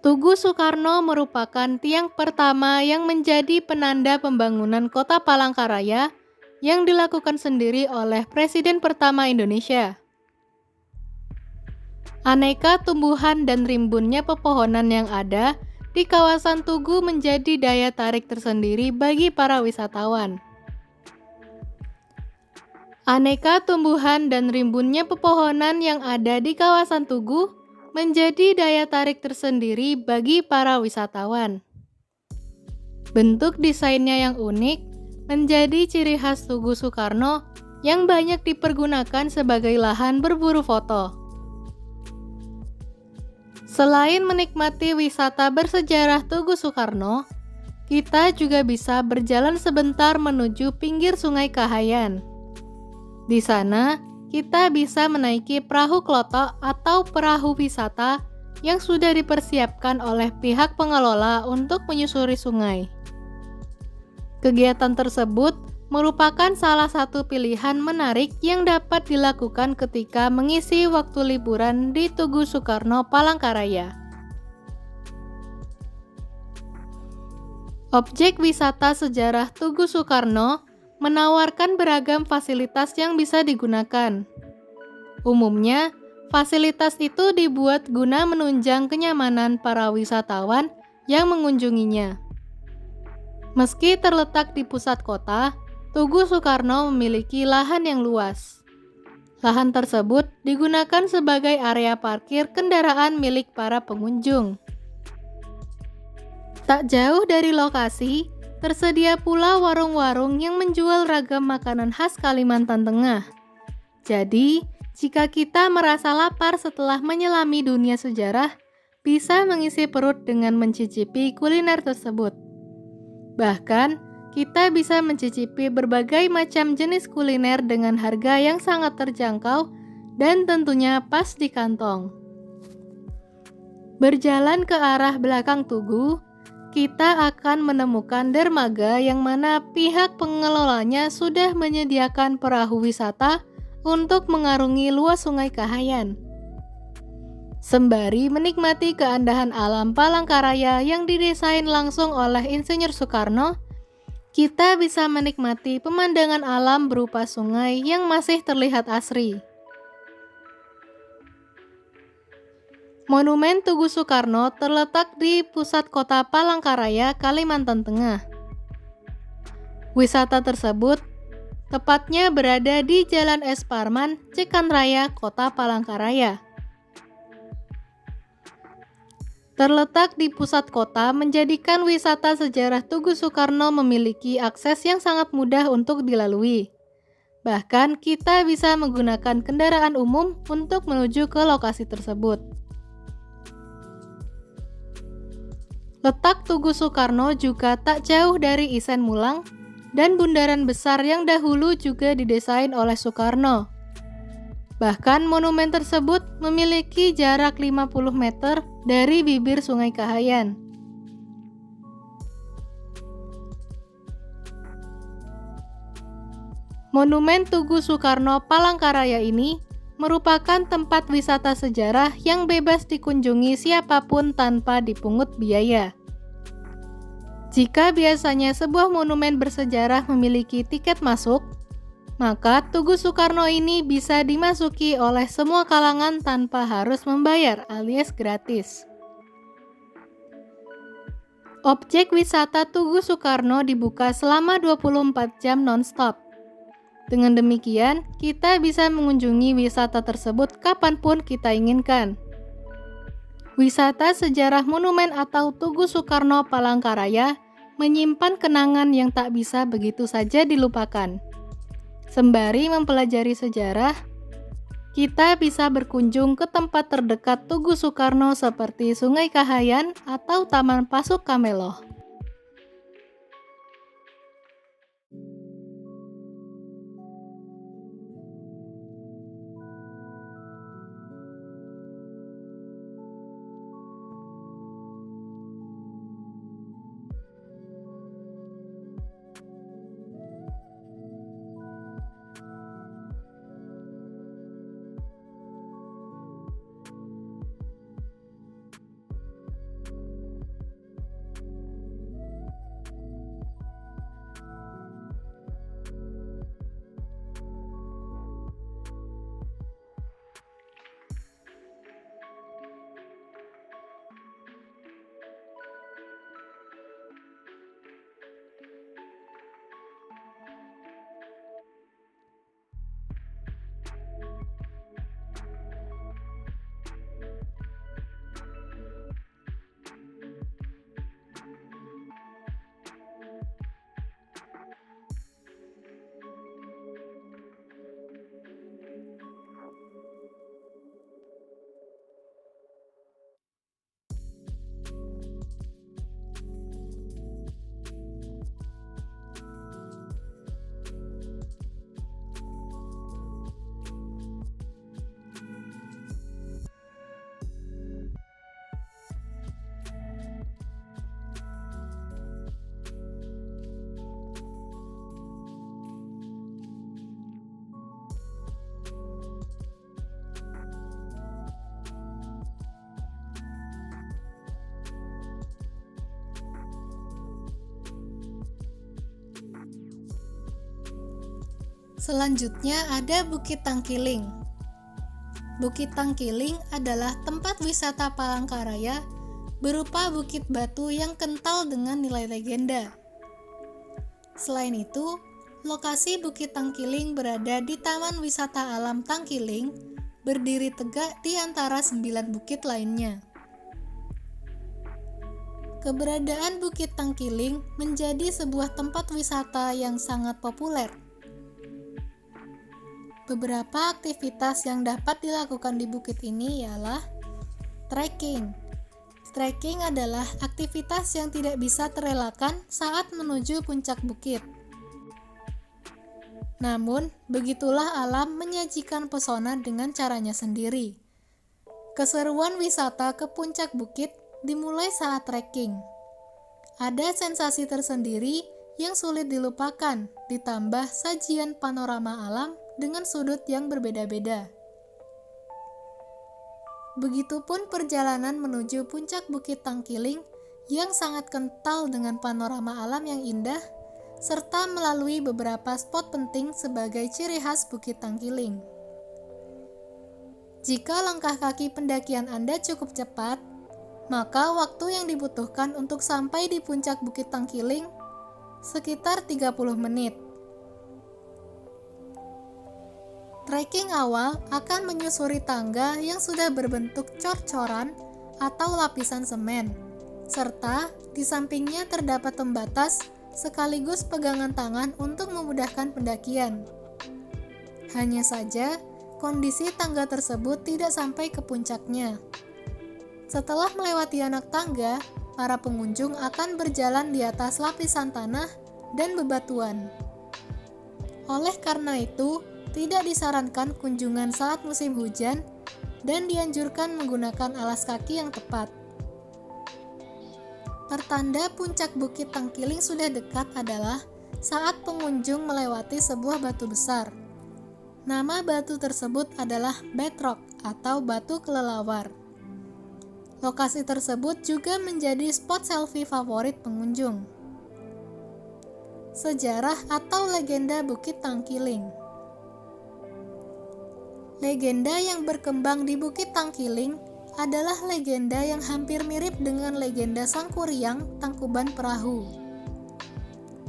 Tugu Soekarno merupakan tiang pertama yang menjadi penanda pembangunan kota Palangkaraya yang dilakukan sendiri oleh Presiden pertama Indonesia. Aneka tumbuhan dan rimbunnya pepohonan yang ada di kawasan Tugu menjadi daya tarik tersendiri bagi para wisatawan. Aneka tumbuhan dan rimbunnya pepohonan yang ada di kawasan Tugu menjadi daya tarik tersendiri bagi para wisatawan. Bentuk desainnya yang unik menjadi ciri khas Tugu Soekarno yang banyak dipergunakan sebagai lahan berburu foto. Selain menikmati wisata bersejarah Tugu Soekarno, kita juga bisa berjalan sebentar menuju pinggir Sungai Kahayan. Di sana, kita bisa menaiki perahu klotok atau perahu wisata yang sudah dipersiapkan oleh pihak pengelola untuk menyusuri sungai. Kegiatan tersebut merupakan salah satu pilihan menarik yang dapat dilakukan ketika mengisi waktu liburan di Tugu Soekarno Palangkaraya. Objek wisata sejarah Tugu Soekarno menawarkan beragam fasilitas yang bisa digunakan. Umumnya, fasilitas itu dibuat guna menunjang kenyamanan para wisatawan yang mengunjunginya. Meski terletak di pusat kota, Tugu Soekarno memiliki lahan yang luas. Lahan tersebut digunakan sebagai area parkir kendaraan milik para pengunjung. Tak jauh dari lokasi, tersedia pula warung-warung yang menjual ragam makanan khas Kalimantan Tengah. Jadi, jika kita merasa lapar setelah menyelami dunia sejarah, bisa mengisi perut dengan mencicipi kuliner tersebut. Bahkan, kita bisa mencicipi berbagai macam jenis kuliner dengan harga yang sangat terjangkau dan tentunya pas di kantong. Berjalan ke arah belakang Tugu, kita akan menemukan dermaga yang mana pihak pengelolanya sudah menyediakan perahu wisata untuk mengarungi luas Sungai Kahayan. Sembari menikmati keindahan alam Palangkaraya yang didesain langsung oleh Insinyur Soekarno, kita bisa menikmati pemandangan alam berupa sungai yang masih terlihat asri. Monumen Tugu Soekarno terletak di pusat kota Palangkaraya, Kalimantan Tengah. Wisata tersebut tepatnya berada di Jalan Es Parman, Cekan Raya, Kota Palangkaraya. Terletak di pusat kota menjadikan wisata sejarah Tugu Soekarno memiliki akses yang sangat mudah untuk dilalui. Bahkan kita bisa menggunakan kendaraan umum untuk menuju ke lokasi tersebut. Letak Tugu Soekarno juga tak jauh dari Isen Mulang dan bundaran besar yang dahulu juga didesain oleh Soekarno. Bahkan monumen tersebut memiliki jarak 50 meter dari bibir Sungai Kahayan. Monumen Tugu Soekarno Palangkaraya ini merupakan tempat wisata sejarah yang bebas dikunjungi siapapun tanpa dipungut biaya. Jika biasanya sebuah monumen bersejarah memiliki tiket masuk, maka Tugu Soekarno ini bisa dimasuki oleh semua kalangan tanpa harus membayar alias gratis. Objek wisata Tugu Soekarno dibuka selama 24 jam non-stop. Dengan demikian, kita bisa mengunjungi wisata tersebut kapanpun kita inginkan. Wisata sejarah monumen atau Tugu Soekarno Palangkaraya menyimpan kenangan yang tak bisa begitu saja dilupakan. Sembari mempelajari sejarah, kita bisa berkunjung ke tempat terdekat Tugu Soekarno seperti Sungai Kahayan atau Taman Pasuk Kameloh. Selanjutnya ada Bukit Tangkiling. Bukit Tangkiling adalah tempat wisata Palangkaraya berupa bukit batu yang kental dengan nilai legenda. Selain itu, lokasi Bukit Tangkiling berada di Taman Wisata Alam Tangkiling, berdiri tegak di antara 9 bukit lainnya. Keberadaan Bukit Tangkiling menjadi sebuah tempat wisata yang sangat populer. Beberapa aktivitas yang dapat dilakukan di bukit ini ialah trekking. Trekking adalah aktivitas yang tidak bisa terelakkan saat menuju puncak bukit. Namun, begitulah alam menyajikan pesona dengan caranya sendiri. Keseruan wisata ke puncak bukit dimulai saat trekking. Ada sensasi tersendiri yang sulit dilupakan, ditambah sajian panorama alam dengan sudut yang berbeda-beda. Begitupun perjalanan menuju puncak Bukit Tangkiling yang sangat kental dengan panorama alam yang indah, serta melalui beberapa spot penting sebagai ciri khas Bukit Tangkiling. Jika langkah kaki pendakian Anda cukup cepat, maka waktu yang dibutuhkan untuk sampai di puncak Bukit Tangkiling sekitar 30 menit. Trekking awal akan menyusuri tangga yang sudah berbentuk cor-coran atau lapisan semen, serta di sampingnya terdapat pembatas sekaligus pegangan tangan untuk memudahkan pendakian. Hanya saja, kondisi tangga tersebut tidak sampai ke puncaknya. Setelah melewati anak tangga, para pengunjung akan berjalan di atas lapisan tanah dan bebatuan. Oleh karena itu, tidak disarankan kunjungan saat musim hujan dan dianjurkan menggunakan alas kaki yang tepat. Pertanda puncak Bukit Tangkiling sudah dekat adalah saat pengunjung melewati sebuah batu besar. Nama batu tersebut adalah bedrock atau batu kelelawar. Lokasi tersebut juga menjadi spot selfie favorit pengunjung. Sejarah atau legenda Bukit Tangkiling. Legenda yang berkembang di Bukit Tangkiling adalah legenda yang hampir mirip dengan legenda Sangkuriang Tangkuban Perahu.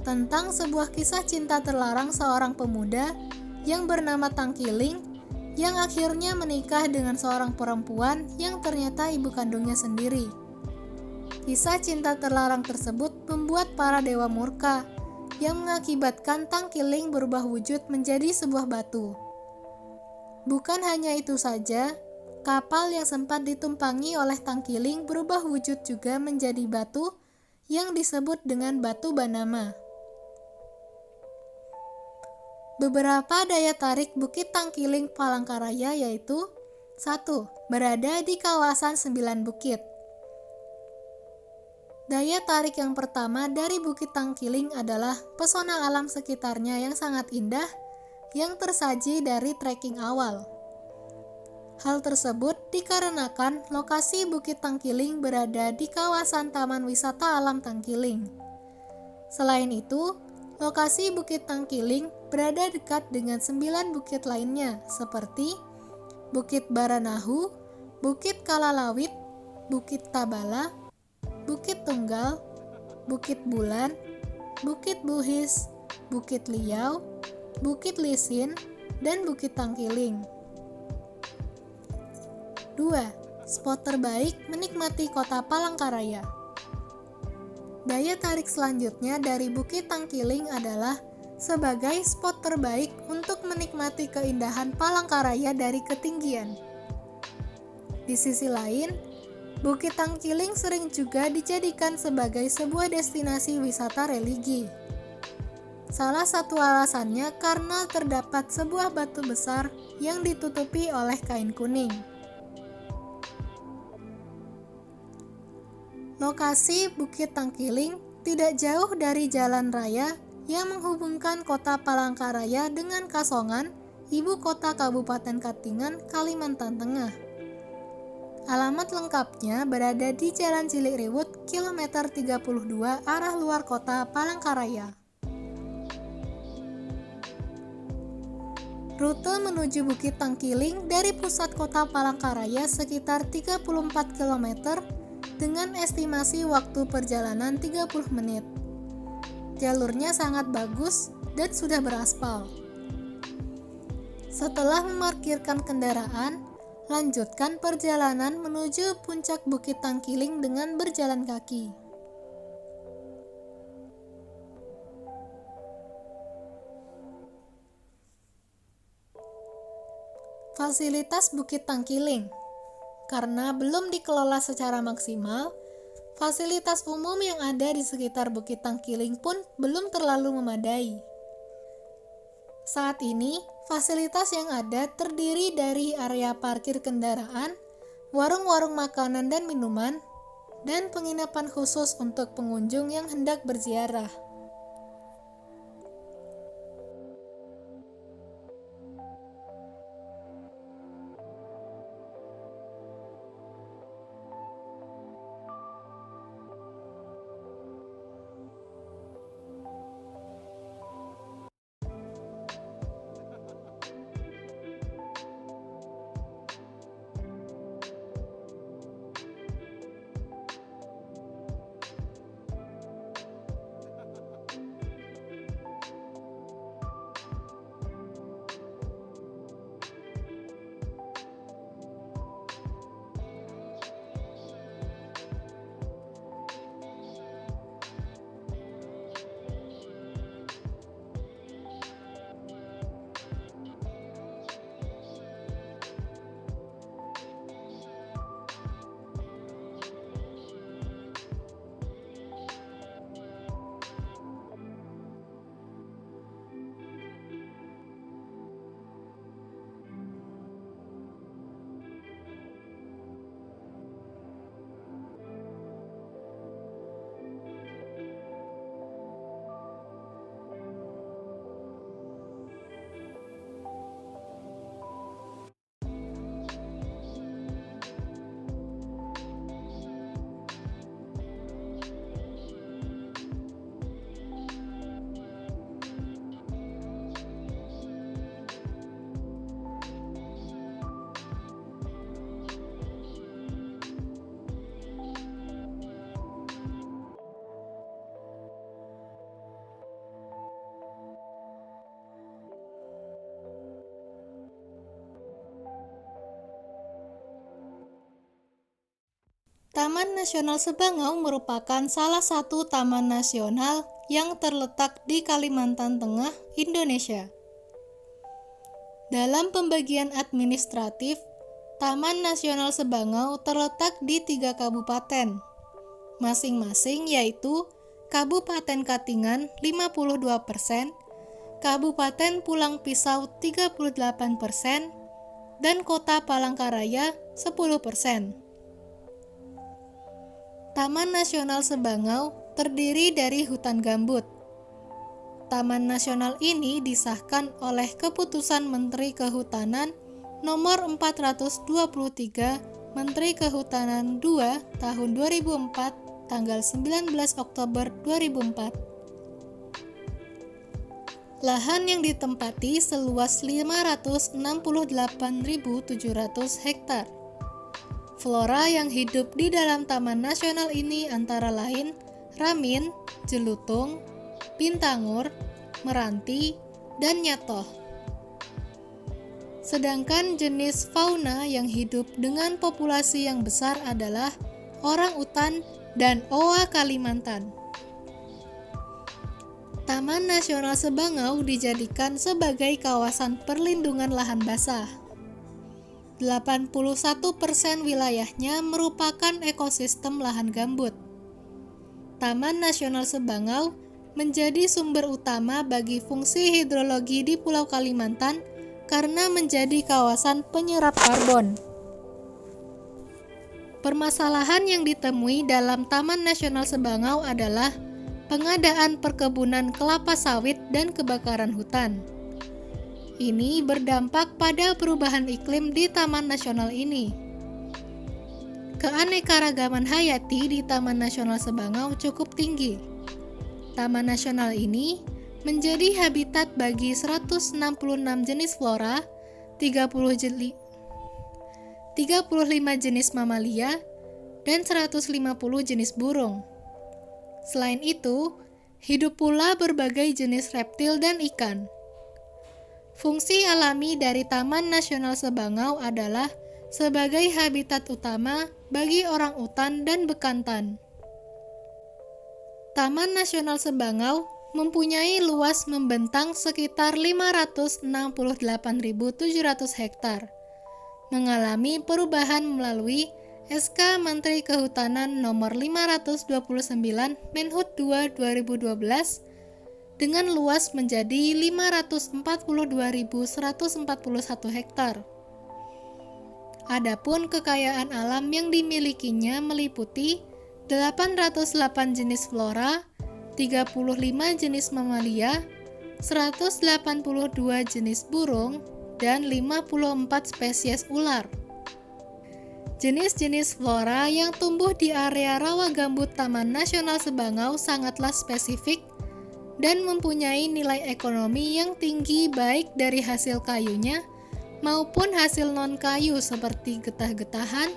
Tentang sebuah kisah cinta terlarang seorang pemuda yang bernama Tangkiling yang akhirnya menikah dengan seorang perempuan yang ternyata ibu kandungnya sendiri. Kisah cinta terlarang tersebut membuat para dewa murka yang mengakibatkan Tangkiling berubah wujud menjadi sebuah batu. Bukan hanya itu saja, kapal yang sempat ditumpangi oleh Tangkiling berubah wujud juga menjadi batu yang disebut dengan Batu Banama. Beberapa daya tarik Bukit Tangkiling Palangkaraya yaitu 1. Berada di kawasan 9 bukit. Daya tarik yang pertama dari Bukit Tangkiling adalah pesona alam sekitarnya yang sangat indah yang tersaji dari trekking awal. Hal tersebut dikarenakan lokasi Bukit Tangkiling berada di kawasan Taman Wisata Alam Tangkiling. Selain itu, lokasi Bukit Tangkiling berada dekat dengan 9 bukit lainnya seperti Bukit Baranahu, Bukit Kalalawit, Bukit Tabala, Bukit Tunggal, Bukit Bulan, Bukit Buhis, Bukit Liau, Bukit Lisin, dan Bukit Tangkiling. 2. Spot terbaik menikmati kota Palangkaraya. Daya tarik selanjutnya dari Bukit Tangkiling adalah sebagai spot terbaik untuk menikmati keindahan Palangkaraya dari ketinggian. Di sisi lain, Bukit Tangkiling sering juga dijadikan sebagai sebuah destinasi wisata religi. Salah satu alasannya karena terdapat sebuah batu besar yang ditutupi oleh kain kuning. Lokasi Bukit Tangkiling tidak jauh dari jalan raya yang menghubungkan kota Palangkaraya dengan Kasongan, ibu kota Kabupaten Katingan, Kalimantan Tengah. Alamat lengkapnya berada di Jalan Cilikriwut, kilometer 32 arah luar kota Palangkaraya. Rute menuju Bukit Tangkiling dari pusat kota Palangkaraya sekitar 34 km dengan estimasi waktu perjalanan 30 menit. Jalurnya sangat bagus dan sudah beraspal. Setelah memarkirkan kendaraan, lanjutkan perjalanan menuju puncak Bukit Tangkiling dengan berjalan kaki. Fasilitas Bukit Tangkiling. Karena belum dikelola secara maksimal, fasilitas umum yang ada di sekitar Bukit Tangkiling pun belum terlalu memadai. Saat ini, fasilitas yang ada terdiri dari area parkir kendaraan, warung-warung makanan dan minuman, dan penginapan khusus untuk pengunjung yang hendak berziarah. Taman Nasional Sebangau merupakan salah satu taman nasional yang terletak di Kalimantan Tengah, Indonesia. Dalam pembagian administratif, Taman Nasional Sebangau terletak di 3 kabupaten, masing-masing yaitu Kabupaten Katingan 52%, Kabupaten Pulang Pisau 38%, dan Kota Palangkaraya 10%. Taman Nasional Sebangau terdiri dari hutan gambut. Taman nasional ini disahkan oleh Keputusan Menteri Kehutanan Nomor 423 Menteri Kehutanan 2 Tahun 2004 tanggal 19 Oktober 2004. Lahan yang ditempati seluas 568.700 hektar. Flora yang hidup di dalam Taman Nasional ini antara lain ramin, jelutung, pintangur, meranti, dan nyatoh. Sedangkan jenis fauna yang hidup dengan populasi yang besar adalah orang utan dan oa Kalimantan. Taman Nasional Sebangau dijadikan sebagai kawasan perlindungan lahan basah. 81% wilayahnya merupakan ekosistem lahan gambut. Taman Nasional Sebangau menjadi sumber utama bagi fungsi hidrologi di Pulau Kalimantan karena menjadi kawasan penyerap karbon. Permasalahan yang ditemui dalam Taman Nasional Sebangau adalah pengadaan perkebunan kelapa sawit dan kebakaran hutan. Ini berdampak pada perubahan iklim di Taman Nasional ini. Keanekaragaman hayati di Taman Nasional Sebangau cukup tinggi. Taman Nasional ini menjadi habitat bagi 166 jenis flora, 35 jenis mamalia, dan 150 jenis burung. Selain itu, hidup pula berbagai jenis reptil dan ikan. Fungsi alami dari Taman Nasional Sebangau adalah sebagai habitat utama bagi orang-utan dan bekantan. Taman Nasional Sebangau mempunyai luas membentang sekitar 568.700 hektar, mengalami perubahan melalui SK Menteri Kehutanan Nomor 529 Menhut 2 2012 dengan luas menjadi 542.141 hektar. Adapun kekayaan alam yang dimilikinya meliputi 808 jenis flora, 35 jenis mamalia, 182 jenis burung, dan 54 spesies ular. Jenis-jenis flora yang tumbuh di area rawa gambut Taman Nasional Sebangau sangatlah spesifik dan mempunyai nilai ekonomi yang tinggi baik dari hasil kayunya maupun hasil non-kayu seperti getah-getahan,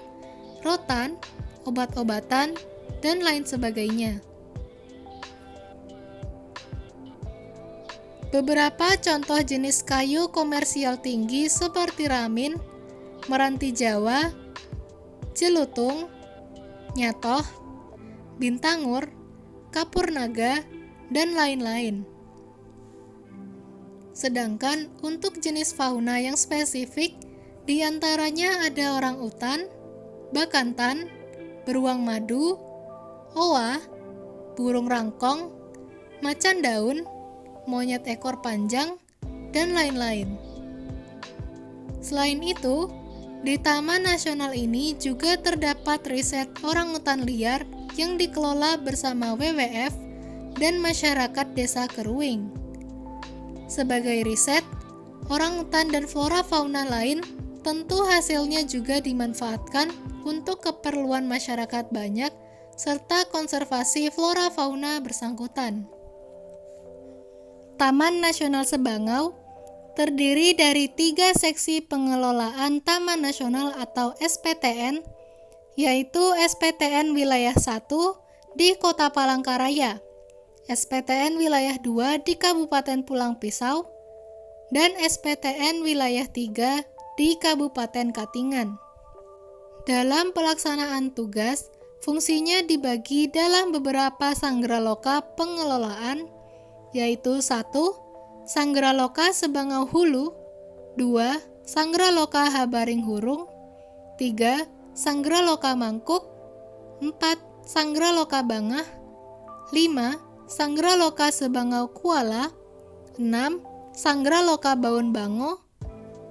rotan, obat-obatan, dan lain sebagainya. Beberapa contoh jenis kayu komersial tinggi seperti ramin, meranti Jawa, jelutung, nyatoh, bintangur, kapur naga, dan lain-lain. Sedangkan untuk jenis fauna yang spesifik, diantaranya ada orangutan, bakantan, beruang madu, oa, burung rangkong, macan daun, monyet ekor panjang, dan lain-lain. Selain itu, di Taman Nasional ini juga terdapat riset orangutan liar yang dikelola bersama WWF dan masyarakat Desa Keruing. Sebagai riset, orangutan dan flora fauna lain tentu hasilnya juga dimanfaatkan untuk keperluan masyarakat banyak serta konservasi flora fauna bersangkutan. Taman Nasional Sebangau terdiri dari 3 seksi pengelolaan Taman Nasional atau SPTN, yaitu SPTN Wilayah 1 di Kota Palangkaraya, SPTN Wilayah 2 di Kabupaten Pulang Pisau, dan SPTN Wilayah 3 di Kabupaten Katingan. Dalam pelaksanaan tugas, fungsinya dibagi dalam beberapa sanggraloka pengelolaan, yaitu 1. Sanggraloka Sebangau Hulu, 2. Sanggraloka Habaring Hurung, 3. Sanggraloka Mangkuk, 4. Sanggraloka Bangah, 5. Sanggraloka Sebangau Kuala, 6. Sanggraloka Baun Bango,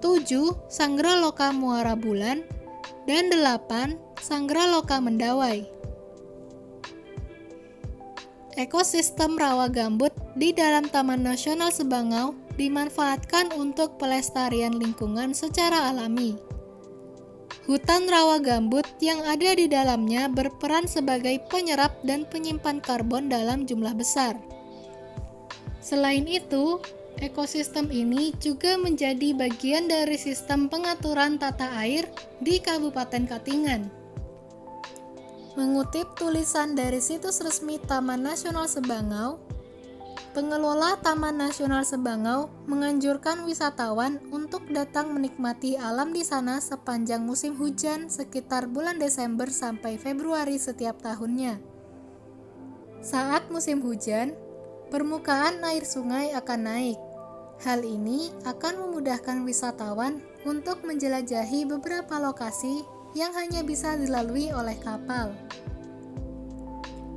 7. Sanggraloka Muara Bulan, dan 8. Sanggraloka Mendawai. Ekosistem rawa gambut di dalam Taman Nasional Sebangau dimanfaatkan untuk pelestarian lingkungan secara alami. Hutan rawa gambut yang ada di dalamnya berperan sebagai penyerap dan penyimpan karbon dalam jumlah besar. Selain itu, ekosistem ini juga menjadi bagian dari sistem pengaturan tata air di Kabupaten Katingan. Mengutip tulisan dari situs resmi Taman Nasional Sebangau, pengelola Taman Nasional Sebangau menganjurkan wisatawan untuk datang menikmati alam di sana sepanjang musim hujan sekitar bulan Desember sampai Februari setiap tahunnya. Saat musim hujan, permukaan air sungai akan naik. Hal ini akan memudahkan wisatawan untuk menjelajahi beberapa lokasi yang hanya bisa dilalui oleh kapal.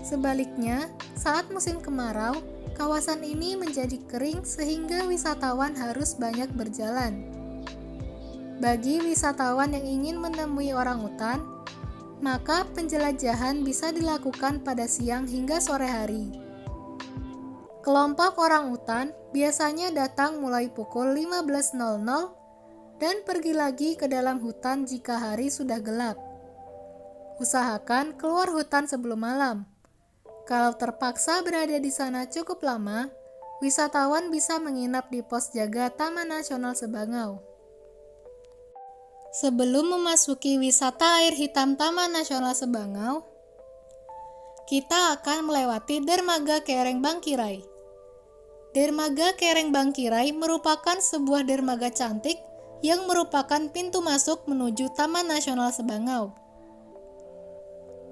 Sebaliknya, saat musim kemarau, kawasan ini menjadi kering sehingga wisatawan harus banyak berjalan. Bagi wisatawan yang ingin menemui orangutan, maka penjelajahan bisa dilakukan pada siang hingga sore hari. Kelompok orangutan biasanya datang mulai pukul 15.00 dan pergi lagi ke dalam hutan jika hari sudah gelap. Usahakan keluar hutan sebelum malam. Kalau terpaksa berada di sana cukup lama, wisatawan bisa menginap di pos jaga Taman Nasional Sebangau. Sebelum memasuki wisata air hitam Taman Nasional Sebangau, kita akan melewati Dermaga Kereng Bangkirai. Dermaga Kereng Bangkirai merupakan sebuah dermaga cantik yang merupakan pintu masuk menuju Taman Nasional Sebangau.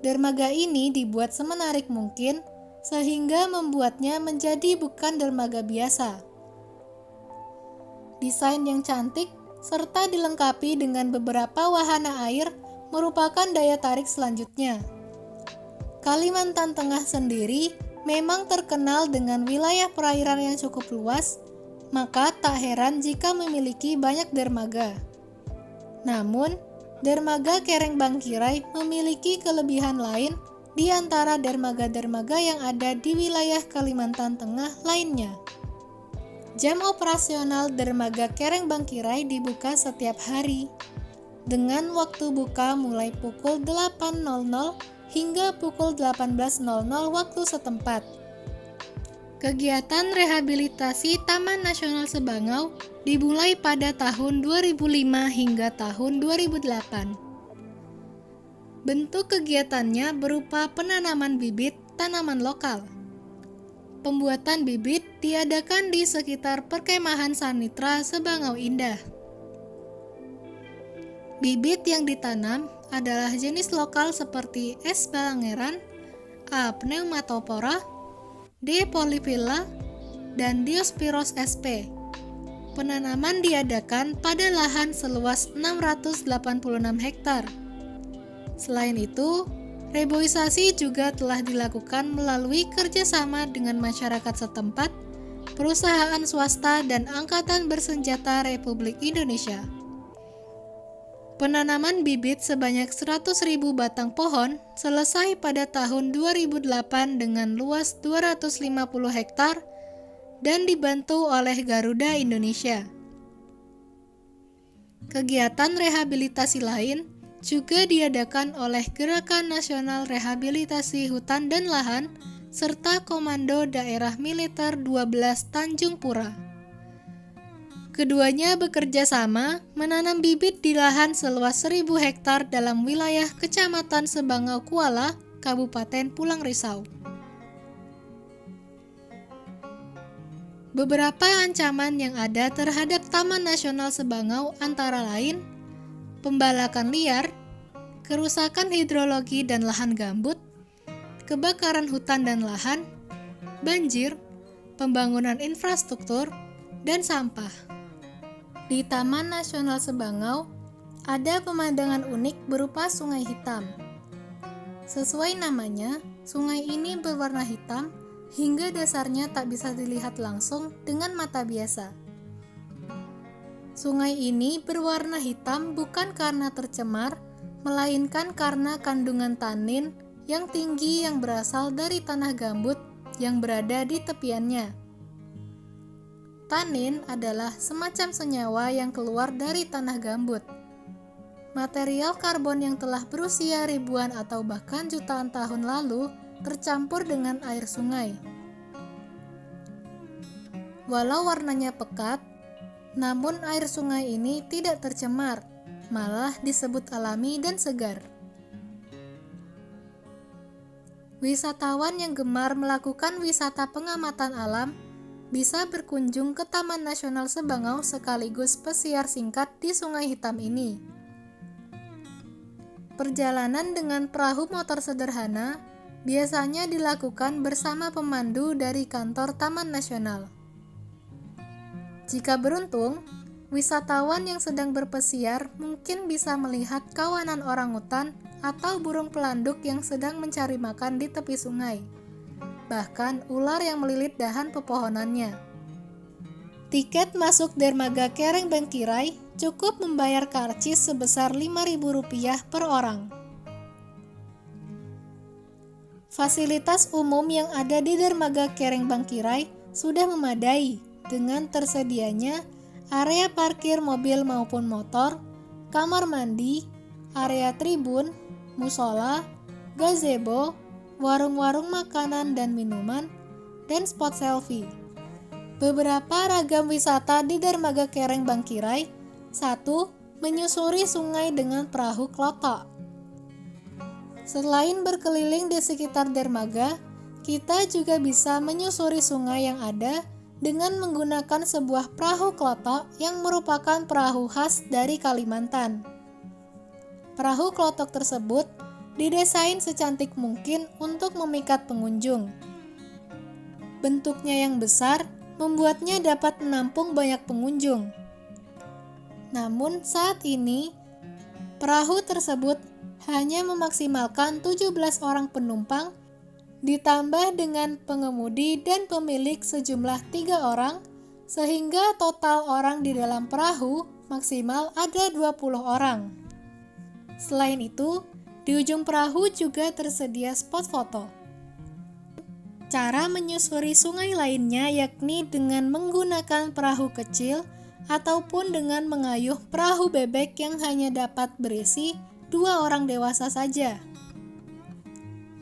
Dermaga ini dibuat semenarik mungkin sehingga membuatnya menjadi bukan dermaga biasa. Desain yang cantik serta dilengkapi dengan beberapa wahana air merupakan daya tarik selanjutnya. Kalimantan Tengah sendiri memang terkenal dengan wilayah perairan yang cukup luas, maka tak heran jika memiliki banyak dermaga. Namun, Dermaga Kereng Bangkirai memiliki kelebihan lain di antara dermaga-dermaga yang ada di wilayah Kalimantan Tengah lainnya. Jam operasional Dermaga Kereng Bangkirai dibuka setiap hari, dengan waktu buka mulai pukul 8.00 hingga pukul 18.00 waktu setempat. Kegiatan rehabilitasi Taman Nasional Sebangau dimulai pada tahun 2005 hingga tahun 2008. Bentuk kegiatannya berupa penanaman bibit tanaman lokal. Pembuatan bibit diadakan di sekitar perkemahan Sanitra Sebangau Indah. Bibit yang ditanam adalah jenis lokal seperti S. balangeran, A. pneumatopora, D. polyphylla, dan Diospyros sp. Penanaman diadakan pada lahan seluas 686 hektar. Selain itu, reboisasi juga telah dilakukan melalui kerjasama dengan masyarakat setempat, perusahaan swasta, dan Angkatan Bersenjata Republik Indonesia. Penanaman bibit sebanyak 100.000 batang pohon selesai pada tahun 2008 dengan luas 250 hektar dan dibantu oleh Garuda Indonesia. Kegiatan rehabilitasi lain juga diadakan oleh Gerakan Nasional Rehabilitasi Hutan dan Lahan serta Komando Daerah Militer 12 Tanjung Pura. Keduanya bekerja sama menanam bibit di lahan seluas 1.000 hektar dalam wilayah Kecamatan Sebangau Kuala, Kabupaten Pulang Risau. Beberapa ancaman yang ada terhadap Taman Nasional Sebangau antara lain pembalakan liar, kerusakan hidrologi dan lahan gambut, kebakaran hutan dan lahan, banjir, pembangunan infrastruktur, dan sampah. Di Taman Nasional Sebangau, ada pemandangan unik berupa Sungai Hitam. Sesuai namanya, sungai ini berwarna hitam hingga dasarnya tak bisa dilihat langsung dengan mata biasa. Sungai ini berwarna hitam bukan karena tercemar, melainkan karena kandungan tanin yang tinggi yang berasal dari tanah gambut yang berada di tepiannya. Tanin adalah semacam senyawa yang keluar dari tanah gambut. Material karbon yang telah berusia ribuan atau bahkan jutaan tahun lalu tercampur dengan air sungai. Walau warnanya pekat, namun air sungai ini tidak tercemar, malah disebut alami dan segar. Wisatawan yang gemar melakukan wisata pengamatan alam bisa berkunjung ke Taman Nasional Sebangau sekaligus pesiar singkat di Sungai Hitam ini. Perjalanan dengan perahu motor sederhana biasanya dilakukan bersama pemandu dari kantor Taman Nasional. Jika beruntung, wisatawan yang sedang berpesiar mungkin bisa melihat kawanan orangutan atau burung pelanduk yang sedang mencari makan di tepi sungai, bahkan ular yang melilit dahan pepohonannya. Tiket masuk Dermaga Kereng Bangkirai cukup membayar karcis sebesar Rp5.000 per orang. Fasilitas umum yang ada di Dermaga Kereng Bangkirai sudah memadai dengan tersedianya area parkir mobil maupun motor, kamar mandi, area tribun, musola, gazebo, warung-warung makanan dan minuman, dan spot selfie. Beberapa ragam wisata di Dermaga Kereng Bangkirai. 1. Menyusuri sungai dengan perahu klotok. Selain berkeliling di sekitar dermaga, kita juga bisa menyusuri sungai yang ada dengan menggunakan sebuah perahu klotok yang merupakan perahu khas dari Kalimantan. Perahu klotok tersebut didesain secantik mungkin untuk memikat pengunjung. Bentuknya yang besar membuatnya dapat menampung banyak pengunjung. Namun saat ini, perahu tersebut hanya memaksimalkan 17 orang penumpang, ditambah dengan pengemudi dan pemilik sejumlah 3 orang, sehingga total orang di dalam perahu maksimal ada 20 orang. Selain itu, di ujung perahu juga tersedia spot foto. Cara menyusuri sungai lainnya yakni dengan menggunakan perahu kecil ataupun dengan mengayuh perahu bebek yang hanya dapat berisi 2 orang dewasa saja.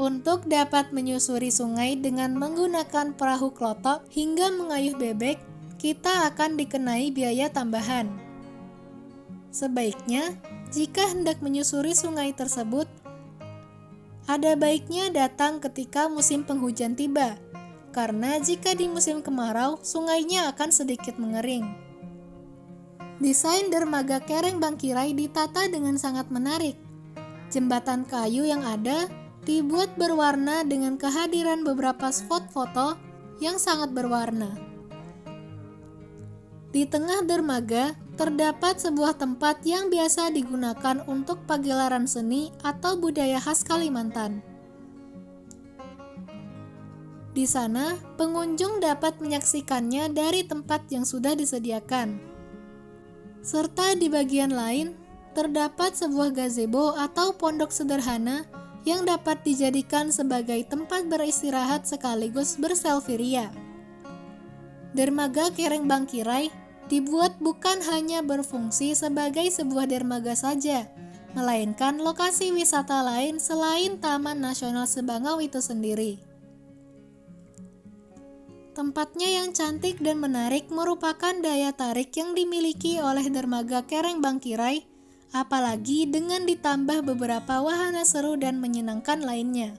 Untuk dapat menyusuri sungai dengan menggunakan perahu klotok hingga mengayuh bebek, kita akan dikenai biaya tambahan. Sebaiknya, jika hendak menyusuri sungai tersebut, ada baiknya datang ketika musim penghujan tiba, karena jika di musim kemarau, sungainya akan sedikit mengering. Desain dermaga Kereng Bangkirai ditata dengan sangat menarik. Jembatan kayu yang ada dibuat berwarna dengan kehadiran beberapa spot foto yang sangat berwarna. Di tengah dermaga terdapat sebuah tempat yang biasa digunakan untuk pagelaran seni atau budaya khas Kalimantan. Di sana, pengunjung dapat menyaksikannya dari tempat yang sudah disediakan. Serta di bagian lain, terdapat sebuah gazebo atau pondok sederhana yang dapat dijadikan sebagai tempat beristirahat sekaligus berselfie ria. Dermaga Kereng Bangkirai dibuat bukan hanya berfungsi sebagai sebuah dermaga saja, melainkan lokasi wisata lain selain Taman Nasional Sebangau itu sendiri. Tempatnya yang cantik dan menarik merupakan daya tarik yang dimiliki oleh dermaga Kereng Bangkirai, apalagi dengan ditambah beberapa wahana seru dan menyenangkan lainnya.